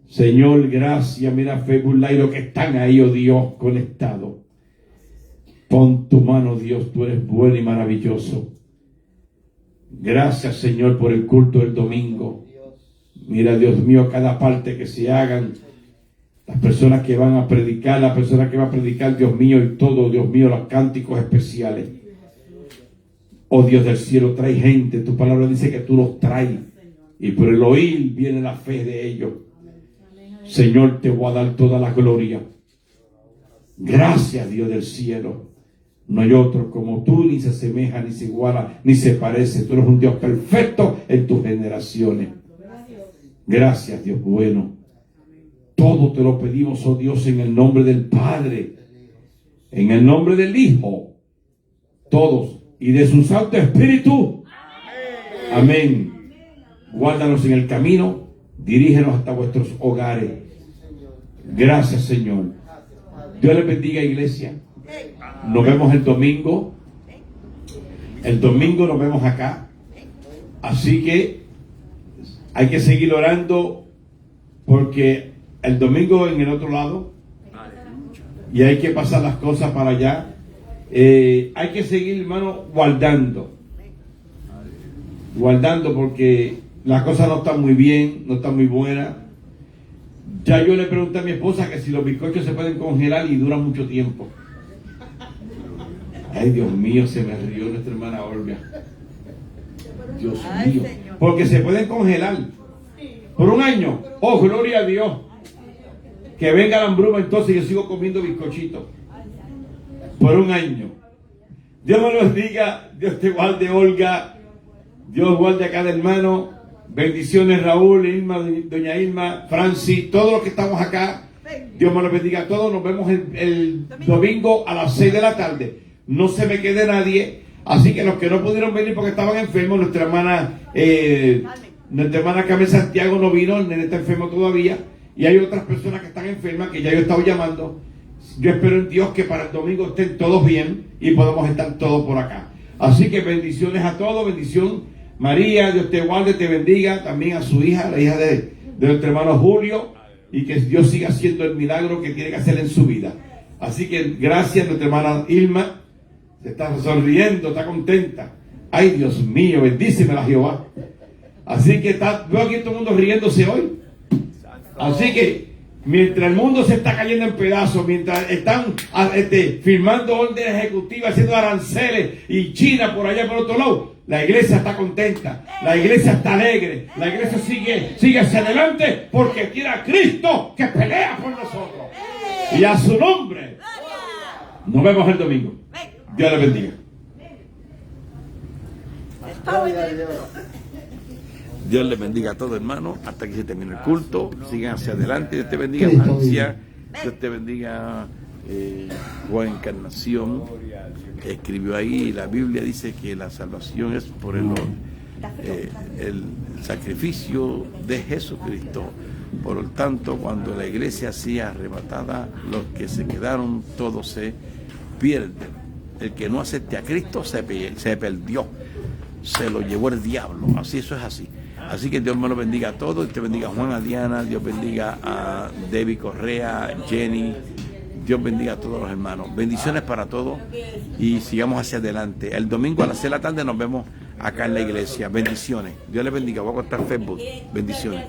Señor, gracias. Mira Febula y los que están ahí, oh Dios, conectados. Pon tu mano, Dios, tú eres bueno y maravilloso. Gracias, Señor, por el culto del domingo. Mira, Dios mío, cada parte que se hagan, las personas que van a predicar, las personas que van a predicar, Dios mío, y todo, Dios mío, los cánticos especiales. Oh Dios del cielo, trae gente. Tu palabra dice que tú los traes. Y por el oír viene la fe de ellos. Señor, te voy a dar toda la gloria. Gracias, Dios del cielo. No hay otro como tú, ni se asemeja, ni se iguala, ni se parece. Tú eres un Dios perfecto en tus generaciones. Gracias, Dios bueno. Todo te lo pedimos, oh Dios, en el nombre del Padre, en el nombre del Hijo, todos, y de su Santo Espíritu. Amén. Guárdanos en el camino, dirígenos hasta vuestros hogares. Gracias, Señor. Dios les bendiga, iglesia. Nos vemos el domingo. El domingo nos vemos acá. Así que hay que seguir orando, porque el domingo en el otro lado, y hay que pasar las cosas para allá. Hay que seguir, hermano, guardando, porque las cosas no están muy bien, no están muy buenas. Ya yo le pregunté a mi esposa que si los bizcochos se pueden congelar y duran mucho tiempo. Ay, Dios mío, se me rió nuestra hermana Olga. Dios mío, porque se pueden congelar por un año. Oh, gloria a Dios. Que venga la hambruna, entonces yo sigo comiendo bizcochitos por un año. Dios me los diga. Dios te guarde, Olga. Dios guarde a cada hermano. Bendiciones, Raúl, Irma, doña Irma, Francis, todos los que estamos acá. Dios me los bendiga a todos. Nos vemos el domingo a las 6 de la tarde. No se me quede nadie. Así que los que no pudieron venir porque estaban enfermos, nuestra hermana Carmen Santiago no vino, el nene está enfermo todavía. Y hay otras personas que están enfermas que ya yo he estado llamando. yo espero en Dios que para el domingo estén todos bien y podamos estar todos por acá. Así que bendiciones a todos, bendición María, Dios te guarde, te bendiga, también a su hija, la hija de nuestro hermano Julio, y que Dios siga haciendo el milagro que tiene que hacer en su vida. Así que gracias a nuestra hermana Irma, se está sonriendo, está contenta. Ay, Dios mío, bendícemela Jehová. Así que veo aquí todo el mundo riéndose hoy. Así que mientras el mundo se está cayendo en pedazos, mientras están firmando órdenes ejecutivas, haciendo aranceles y China por allá por otro lado, la iglesia está contenta, la iglesia está alegre, la iglesia sigue hacia adelante porque tiene a Cristo que pelea por nosotros. Y a su nombre nos vemos el domingo. Dios les bendiga. Dios les bendiga a todos, hermanos, hasta que se termine el culto. Sigan hacia adelante. Dios te bendiga, Francia. Dios te bendiga, Juan Encarnación. Escribió ahí, la Biblia dice que la salvación es por el sacrificio de Jesucristo. Por lo tanto, cuando la iglesia sea arrebatada, los que se quedaron, todos se pierden. El que no acepte a Cristo se perdió. Se lo llevó el diablo. Así, eso es así. Así que Dios me lo bendiga a todos. Te bendiga a Juan, a Diana. Dios bendiga a Debbie Correa, Jenny. Dios bendiga a todos los hermanos. Bendiciones para todos y sigamos hacia adelante. El domingo a las 6 de la tarde nos vemos acá en la iglesia. Bendiciones. Dios les bendiga. Voy a cortar Facebook. Bendiciones.